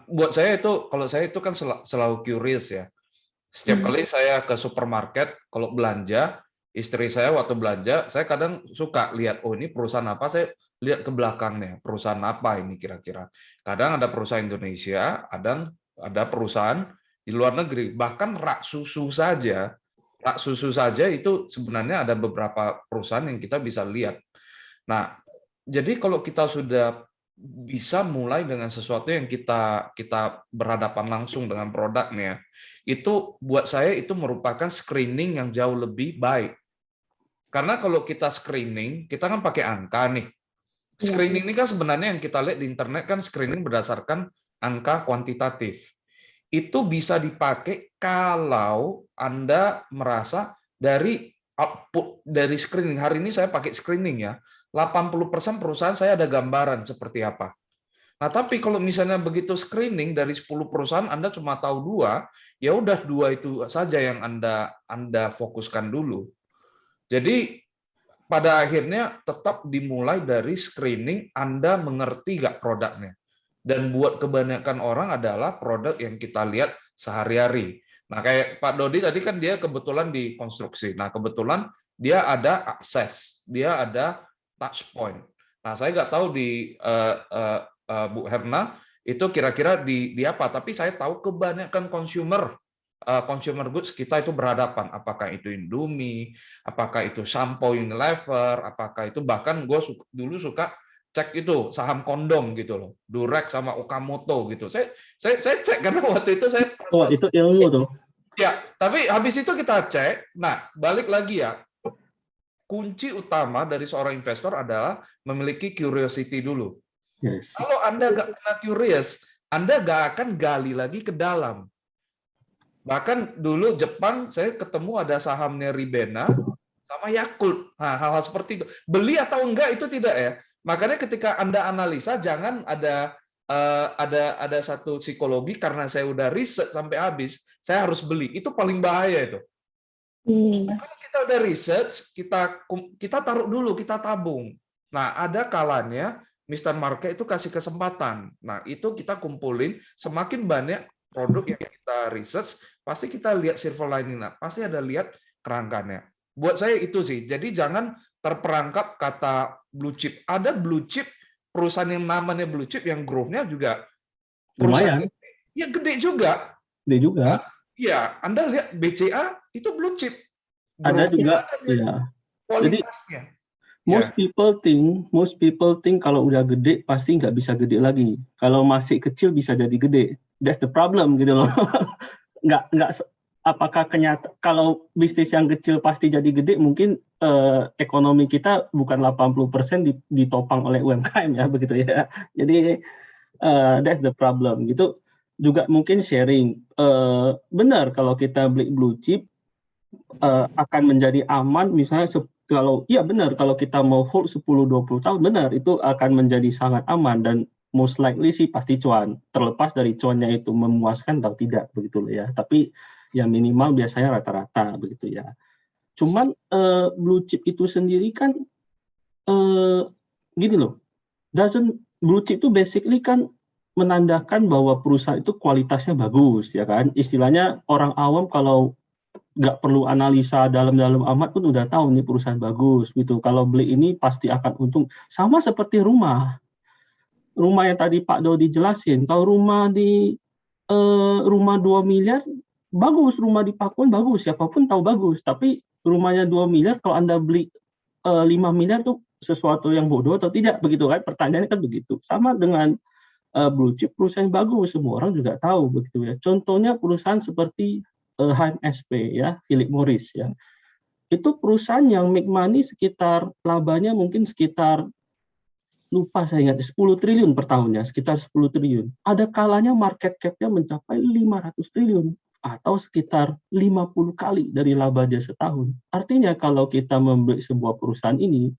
buat saya itu, kalau saya itu kan selalu curious ya. Setiap kali saya ke supermarket, kalau belanja, istri saya waktu belanja, saya kadang suka lihat, oh ini perusahaan apa, saya lihat ke belakangnya, perusahaan apa ini kira-kira. Kadang ada perusahaan Indonesia, ada perusahaan di luar negeri, bahkan rak susu saja itu sebenarnya ada beberapa perusahaan yang kita bisa lihat. Nah, jadi kalau kita sudah bisa mulai dengan sesuatu yang kita berhadapan langsung dengan produknya, itu buat saya itu merupakan screening yang jauh lebih baik. Karena kalau kita screening, kita kan pakai angka nih. Screening ini kan sebenarnya yang kita lihat di internet kan screening berdasarkan angka kuantitatif. Itu bisa dipakai kalau Anda merasa dari output dari screening. Hari ini saya pakai screening ya. 80% perusahaan saya ada gambaran seperti apa. Nah, tapi kalau misalnya begitu screening dari 10 perusahaan Anda cuma tahu 2, ya udah 2 itu saja yang Anda fokuskan dulu. Jadi pada akhirnya tetap dimulai dari screening Anda mengerti nggak produknya. Dan buat kebanyakan orang adalah produk yang kita lihat sehari-hari. Nah, kayak Pak Dodi tadi kan dia kebetulan di konstruksi. Nah, kebetulan dia ada akses, dia ada touch point. Nah, saya nggak tahu di Bu Herna itu kira-kira di apa, tapi saya tahu kebanyakan consumer goods kita itu berhadapan. Apakah itu Indomie, apakah itu sampo Unilever, apakah itu bahkan gue dulu suka cek itu saham kondom gitu loh, Durex sama Okamoto gitu. Saya cek karena waktu itu saya
itu ilmu tuh.
Ya, tapi habis itu kita cek. Nah, balik lagi ya. Kunci utama dari seorang investor adalah memiliki curiosity dulu.
Yes.
Kalau Anda nggak pernah curious, Anda nggak akan gali lagi ke dalam. Bahkan dulu Jepang, saya ketemu ada sahamnya Ribena sama Yakult. Nah, hal-hal seperti itu. Beli atau enggak itu tidak ya. Makanya ketika Anda analisa, jangan ada satu psikologi karena saya udah riset sampai habis, saya harus beli. Itu paling bahaya itu. Kalau kita udah research, kita taruh dulu, kita tabung. Nah, ada kalanya Mr. Market itu kasih kesempatan. Nah, itu kita kumpulin semakin banyak produk yang kita research, pasti kita lihat silver lining, pasti ada lihat kerangkanya. Buat saya itu sih. Jadi jangan terperangkap kata blue chip. Ada blue chip perusahaan yang namanya blue chip yang growth-nya juga
lumayan.
Ya gede juga.
Gede juga.
Iya, Anda lihat BCA itu blue chip.
Ada juga ya.
Kualitasnya.
Jadi, most people think kalau udah gede pasti nggak bisa gede lagi. Kalau masih kecil bisa jadi gede. That's the problem gitu loh. nggak apakah kalau bisnis yang kecil pasti jadi gede, mungkin ekonomi kita bukan 80% ditopang oleh UMKM ya begitu ya. Jadi that's the problem gitu. Juga mungkin sharing. Benar kalau kita beli blue chip akan menjadi aman misalnya kalau iya benar kalau kita mau hold 10-20 tahun benar itu akan menjadi sangat aman dan most likely sih pasti cuan, terlepas dari cuannya itu memuaskan atau tidak begitu ya. Tapi ya minimal biasanya rata-rata begitu ya. Cuman blue chip itu sendiri kan gini loh. Blue chip itu basically kan menandakan bahwa perusahaan itu kualitasnya bagus ya kan. Istilahnya orang awam kalau nggak perlu analisa dalam-dalam amat pun udah tahu nih perusahaan bagus gitu. Kalau beli ini pasti akan untung. Sama seperti rumah yang tadi Pak Dodi jelasin. Kalau rumah 2 miliar bagus, rumah di Pakuan bagus, siapapun tahu bagus. Tapi rumahnya 2 miliar kalau Anda beli 5 miliar tuh sesuatu yang bodoh atau tidak begitu kan? Pertanyaannya kan begitu. Sama dengan blue chip, perusahaan bagus, semua orang juga tahu begitu ya. Contohnya perusahaan seperti HMSP ya, Philip Morris ya. Itu perusahaan yang make money sekitar labanya mungkin sekitar lupa saya ingat 10 triliun per tahunnya, sekitar 10 triliun. Ada kalanya market cap-nya mencapai 500 triliun atau sekitar 50 kali dari laba dia setahun. Artinya kalau kita membeli sebuah perusahaan ini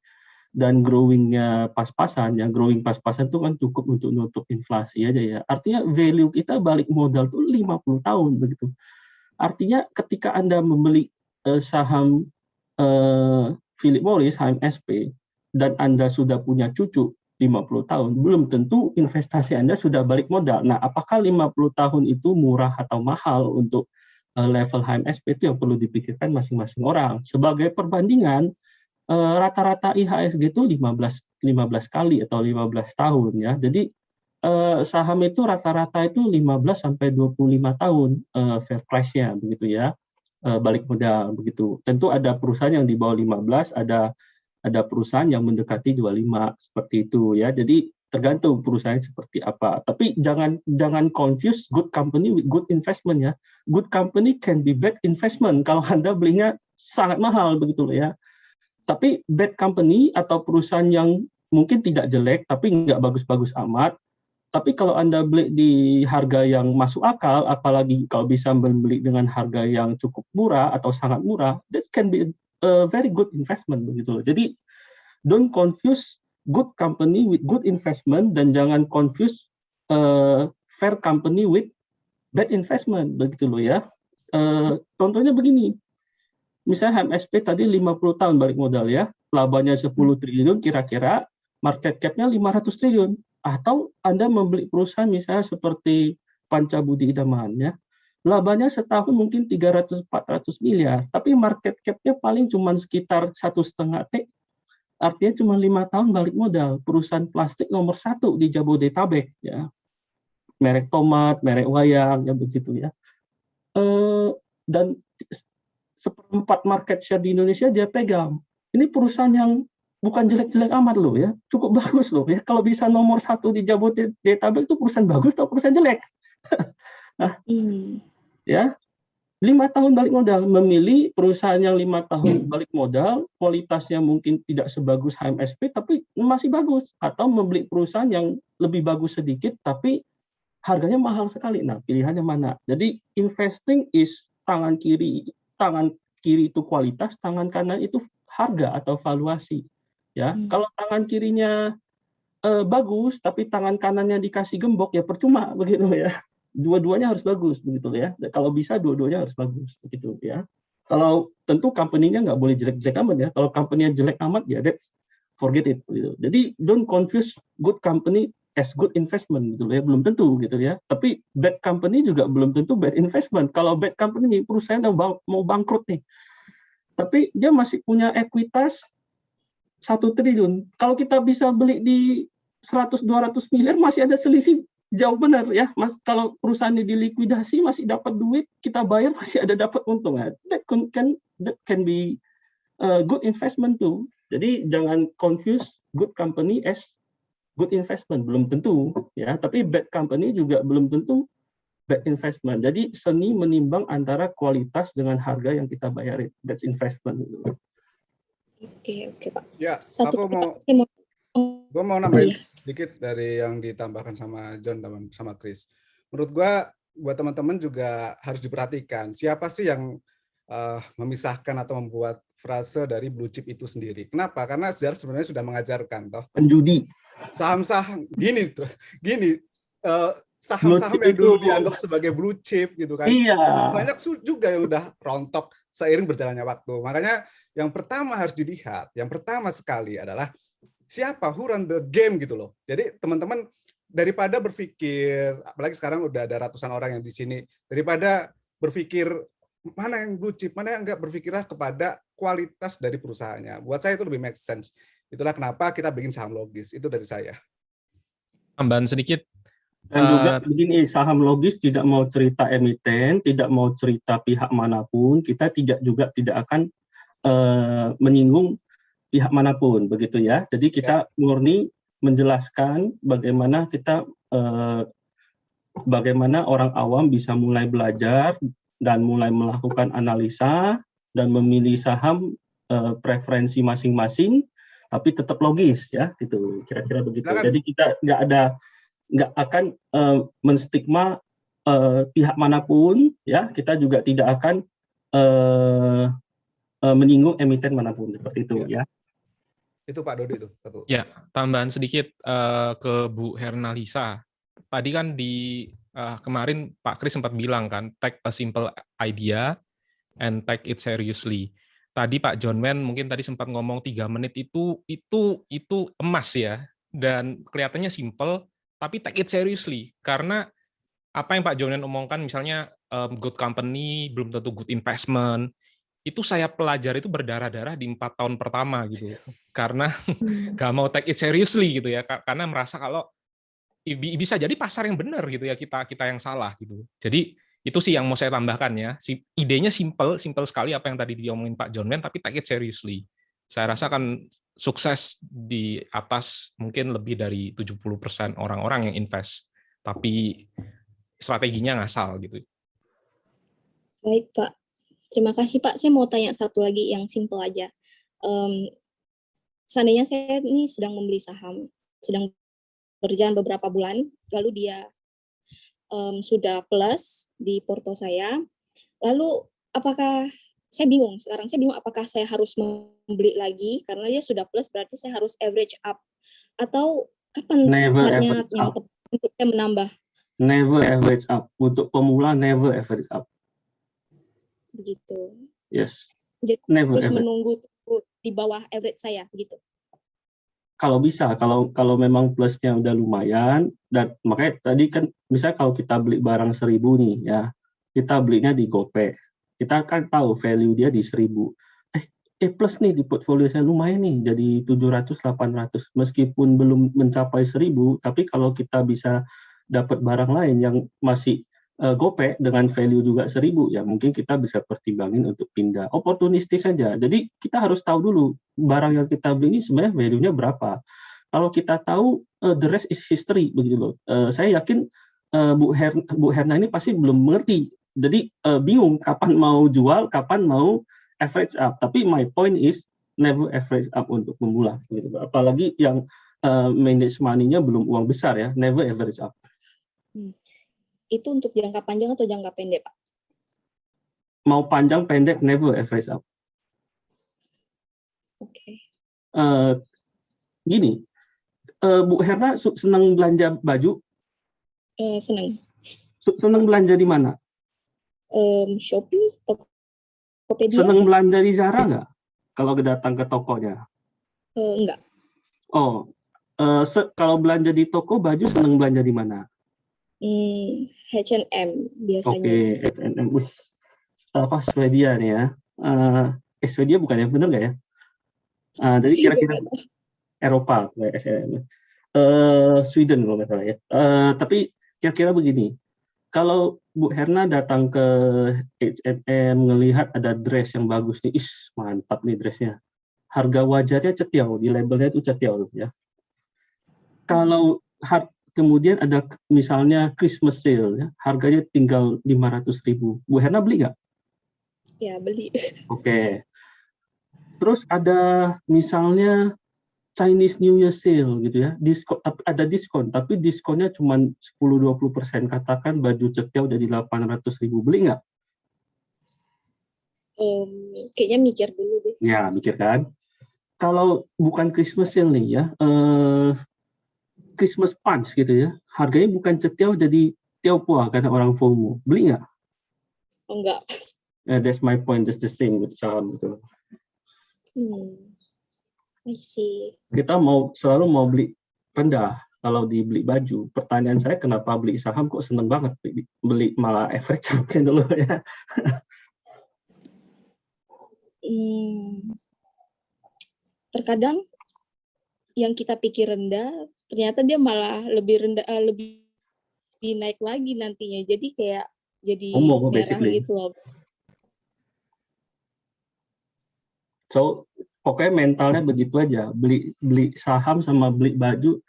dan growing-nya pas-pasan, yang growing pas-pasan itu kan cukup untuk nutup inflasi aja ya. Artinya value kita balik modal tuh 50 tahun begitu. Artinya ketika Anda membeli saham Philip Morris, HMSP, dan Anda sudah punya cucu 50 tahun, belum tentu investasi Anda sudah balik modal. Nah, apakah 50 tahun itu murah atau mahal untuk level HMSP itu yang perlu dipikirkan masing-masing orang. Sebagai perbandingan, rata-rata IHSG itu 15 kali atau 15 tahun ya. Jadi saham itu rata-rata itu 15 sampai 25 tahun fair price-nya begitu ya. Balik modal begitu. Tentu ada perusahaan yang di bawah 15, ada perusahaan yang mendekati 25 seperti itu ya. Jadi tergantung perusahaan seperti apa. Tapi jangan confuse good company with good investment ya. Good company can be bad investment kalau Anda belinya sangat mahal begitu ya. Tapi bad company atau perusahaan yang mungkin tidak jelek tapi nggak bagus-bagus amat. Tapi kalau Anda beli di harga yang masuk akal, apalagi kalau bisa membeli dengan harga yang cukup murah atau sangat murah, that can be a very good investment begitu. Jadi don't confuse good company with good investment dan jangan confuse fair company with bad investment begitu loh ya. Contohnya begini. Misalnya HMSP tadi 50 tahun balik modal ya, labanya 10 triliun kira-kira, market cap-nya 500 triliun. Atau Anda membeli perusahaan misalnya seperti Pancabudi Idaman ya, labanya setahun mungkin 300-400 miliar, tapi market cap-nya paling cuma sekitar 1,5 T, artinya cuma 5 tahun balik modal. Perusahaan plastik nomor 1 di Jabodetabek ya, merek tomat, merek wayang ya begitu ya. Dan 1/4 market share di Indonesia dia pegang. Ini perusahaan yang bukan jelek-jelek amat loh ya, cukup bagus loh ya. Kalau bisa nomor 1 di Jabodetabek itu perusahaan bagus atau perusahaan jelek? Nah, ya 5 tahun balik modal, memilih perusahaan yang 5 tahun balik modal, kualitasnya mungkin tidak sebagus HMSP tapi masih bagus, atau membeli perusahaan yang lebih bagus sedikit tapi harganya mahal sekali. Nah, pilihannya mana? Jadi investing is tangan kiri itu kualitas, tangan kanan itu harga atau valuasi. Ya, kalau tangan kirinya bagus tapi tangan kanannya dikasih gembok ya percuma begitu ya. Dua-duanya harus bagus begitu ya. Kalau bisa dua-duanya harus bagus begitu ya. Kalau tentu company-nya nggak boleh jelek-jelek amat ya. Kalau company-nya jelek amat ya forget it gitu. Jadi don't confuse good company as good investment gitu ya. Belum tentu gitu ya. Tapi bad company juga belum tentu bad investment. Kalau bad company perusahaan mau bangkrut nih. Tapi dia masih punya ekuitas 1 triliun. Kalau kita bisa beli di 100-200 miliar masih ada selisih jauh benar ya. Mas, kalau perusahaannya dilikuidasi masih dapat duit, kita bayar masih ada dapat untung. That can be good investment too. Jadi jangan confuse good company as good investment, belum tentu ya. Tapi bad company juga belum tentu bad investment. Jadi seni menimbang antara kualitas dengan harga yang kita bayarin. That's investment.
Oke Pak.
Ya,
Satu
gue mau nambahin sedikit dari yang ditambahkan sama John sama Chris. Menurut gue, buat teman-teman juga harus diperhatikan siapa sih yang memisahkan atau membuat frase dari blue chip itu sendiri. Kenapa? Karena sejarah sebenarnya sudah mengajarkan toh.
Penjudi.
Saham-saham gini saham-saham yang dulu dianggap sebagai blue chip gitu kan.
Iya.
Banyak juga yang udah rontok seiring berjalannya waktu. Makanya yang pertama harus dilihat, yang pertama sekali adalah siapa who run the game gitu loh. Jadi teman-teman daripada berpikir, apalagi sekarang udah ada ratusan orang yang di sini, daripada berpikir mana yang blue chip, mana yang enggak, berpikirlah kepada kualitas dari perusahaannya. Buat saya itu lebih make sense. Itulah kenapa kita bikin saham logis. Itu dari saya.
Tambahan sedikit.
Dan juga begini, saham logis tidak mau cerita emiten, tidak mau cerita pihak manapun, kita tidak akan menyinggung pihak manapun begitu ya. Jadi kita murni menjelaskan bagaimana bagaimana orang awam bisa mulai belajar dan mulai melakukan analisa dan memilih saham preferensi masing-masing, tapi tetap logis ya, gitu kira-kira begitu. Jadi kita nggak akan menstigma pihak manapun ya. Kita juga tidak akan menyinggung emiten manapun seperti itu ya.
Itu Pak Dodi itu.
Ya, tambahan sedikit ke Bu Hernalisa. Tadi kan kemarin Pak Kris sempat bilang kan, take a simple idea and take it seriously. Tadi Pak John Man mungkin tadi sempat ngomong 3 menit itu emas ya, dan kelihatannya simple tapi take it seriously, karena apa yang Pak John Man omongkan misalnya good company, belum tentu good investment. Itu saya pelajari itu berdarah-darah di 4 tahun pertama gitu. Karena nggak mau take it seriously gitu ya, karena merasa kalau bisa jadi pasar yang benar gitu ya, kita yang salah gitu. Jadi itu sih yang mau saya tambahkan ya. Idenya simple sekali apa yang tadi diomongin Pak John Man, tapi take it seriously. Saya rasa akan sukses di atas mungkin lebih dari 70% orang-orang yang invest, tapi strateginya ngasal gitu.
Baik, Pak. Terima kasih, Pak. Saya mau tanya satu lagi yang simple aja. Seandainya saya ini sedang membeli saham, sedang berjalan beberapa bulan, lalu dia sudah plus di porto saya, lalu apakah saya bingung apakah saya harus membeli lagi karena dia sudah plus, berarti saya harus average up, atau kapan saatnya yang tepat untuk saya menambah?
Never average up. Untuk pemula never average up.
Begitu.
Yes.
Jadi
Never
terus
average.
menunggu di bawah average saya gitu.
Kalau bisa, kalau memang plusnya udah lumayan, dan makanya tadi kan misalnya kalau kita beli barang 1.000 nih ya, kita belinya di GoPay, kita kan tahu value dia di 1.000. Plus nih di portfolio saya lumayan nih, jadi 700-800, meskipun belum mencapai 1.000, tapi kalau kita bisa dapat barang lain yang masih GoPay dengan value juga 1.000, ya mungkin kita bisa pertimbangin untuk pindah. Oportunistis saja. Jadi kita harus tahu dulu barang yang kita beli ini sebenarnya value-nya berapa. Kalau kita tahu, the rest is history, begitu loh. Saya yakin Bu Herna ini pasti belum mengerti. Jadi bingung kapan mau jual, kapan mau average up. Tapi my point is never average up untuk pemula. Gitu. Apalagi yang manage money-nya belum uang besar ya, never average up.
Itu untuk jangka panjang atau jangka pendek, Pak?
Mau panjang pendek never average up.
Oke.
Gini, Bu Herna senang belanja baju?
Senang.
Senang belanja di mana?
Shopee, Tokopedia.
Senang belanja di Zara nggak? Kalau datang ke tokonya?
Enggak.
Oh, kalau belanja di toko baju senang belanja di mana?
H&M biasanya.
Oke, H&M. Apa Swedia nih ya? Swedia bukan ya, bener nggak ya? Jadi kira-kira Eropa, H&M. Sweden kalau nggak salah ya. Tapi kira-kira begini, kalau Bu Herna datang ke H&M ngelihat ada dress yang bagus nih, mantap nih dressnya. Harga wajarnya cetiau, di labelnya itu cetiau ya. Kalau kemudian ada misalnya Christmas sale, ya, harganya tinggal 500.000. Bu Herna beli nggak?
Ya, beli.
Oke. Terus ada misalnya Chinese New Year sale gitu ya, ada diskon, tapi diskonnya cuma 10-20%. Katakan baju cetiau jadi 800.000, beli nggak?
Kayaknya mikir dulu deh.
Ya, mikir kan. Kalau bukan Christmas sale nih ya, Christmas punch gitu ya, harganya bukan cetiau jadi tiaupua karena orang FOMO, beli nggak?
Enggak.
That's my point, just the same with saham gitu.
I see.
Kita selalu mau beli rendah kalau dibeli baju. Pertanyaan saya, kenapa beli saham kok seneng banget beli malah average mungkin dulu ya?
Terkadang yang kita pikir rendah ternyata dia malah lebih rendah, lebih naik lagi nantinya. Jadi kayak jadi merah
basically.
gitu loh.
So pokoknya mentalnya begitu aja. Beli saham sama beli baju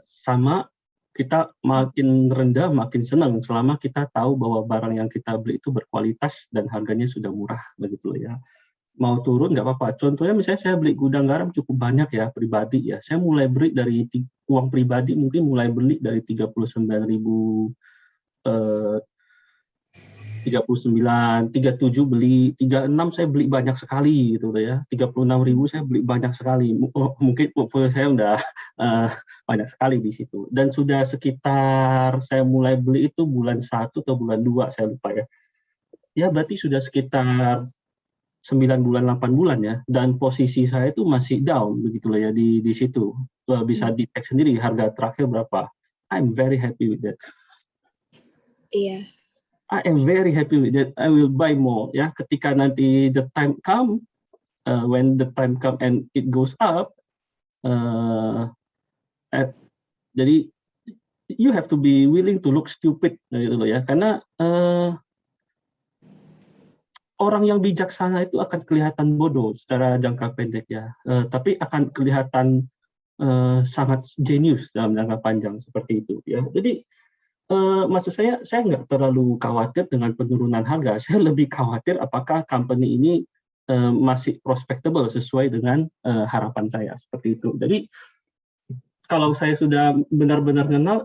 sama, kita makin rendah makin senang selama kita tahu bahwa barang yang kita beli itu berkualitas dan harganya sudah murah, begitu ya. Mau turun nggak apa-apa. Contohnya misalnya saya beli gudang garam cukup banyak ya, pribadi ya. Saya mulai beli dari uang pribadi, mungkin mulai beli dari 39.000, 37 beli, 36 saya beli banyak sekali gitu ya. 36.000 saya beli banyak sekali. Mungkin portfolio saya udah banyak sekali di situ. Dan sudah sekitar saya mulai beli itu bulan 1 atau bulan 2, saya lupa ya. Ya berarti sudah sekitar 9 bulan, 8 bulan ya, dan posisi saya itu masih down begitulah ya di situ. Bisa di-check sendiri harga terakhir berapa. I'm very happy with that.
Iya.
I am very happy with that. I will buy more. Ya, ketika nanti the time come, when the time come and it goes up, jadi you have to be willing to look stupid gitu loh ya, karena orang yang bijaksana itu akan kelihatan bodoh secara jangka pendek ya, tapi akan kelihatan sangat jenius dalam jangka panjang seperti itu ya. Jadi maksud saya nggak terlalu khawatir dengan penurunan harga. Saya lebih khawatir apakah company ini masih prospectable sesuai dengan harapan saya seperti itu. Jadi kalau saya sudah benar-benar kenal,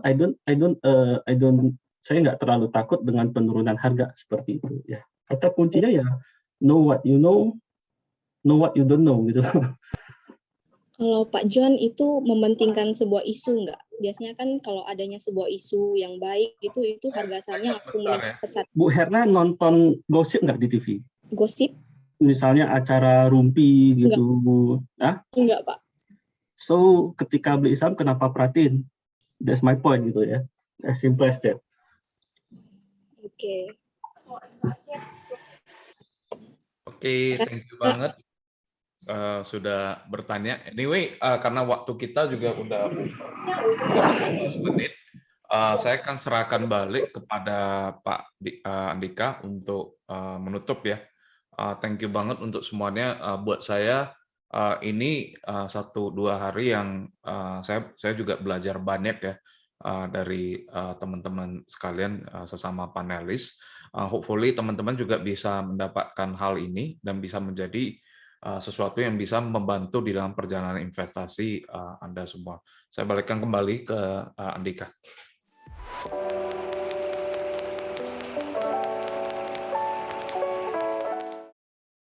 saya nggak terlalu takut dengan penurunan harga seperti itu ya. Kata kuncinya ya know what you know what you don't know gitu.
Kalau Pak John itu mementingkan sebuah isu nggak? Biasanya kan kalau adanya sebuah isu yang baik itu harga sahamnya langsung meningkat pesat.
Bu Herna nonton gosip nggak di TV?
Gosip?
Misalnya acara Rumpi gitu.
Enggak, Pak.
So ketika beli saham kenapa perhatiin? That's my point gitu ya. As simple as that.
Oke.
Oke, thank you banget. Sudah bertanya. Anyway, karena waktu kita juga udah 15 menit, saya akan serahkan balik kepada Pak Andika untuk menutup ya. Thank you banget untuk semuanya. Buat saya ini 1-2 hari yang saya juga belajar banyak ya dari teman-teman sekalian sesama panelis. Hopefully teman-teman juga bisa mendapatkan hal ini dan bisa menjadi sesuatu yang bisa membantu di dalam perjalanan investasi Anda semua. Saya balikkan kembali ke Andika.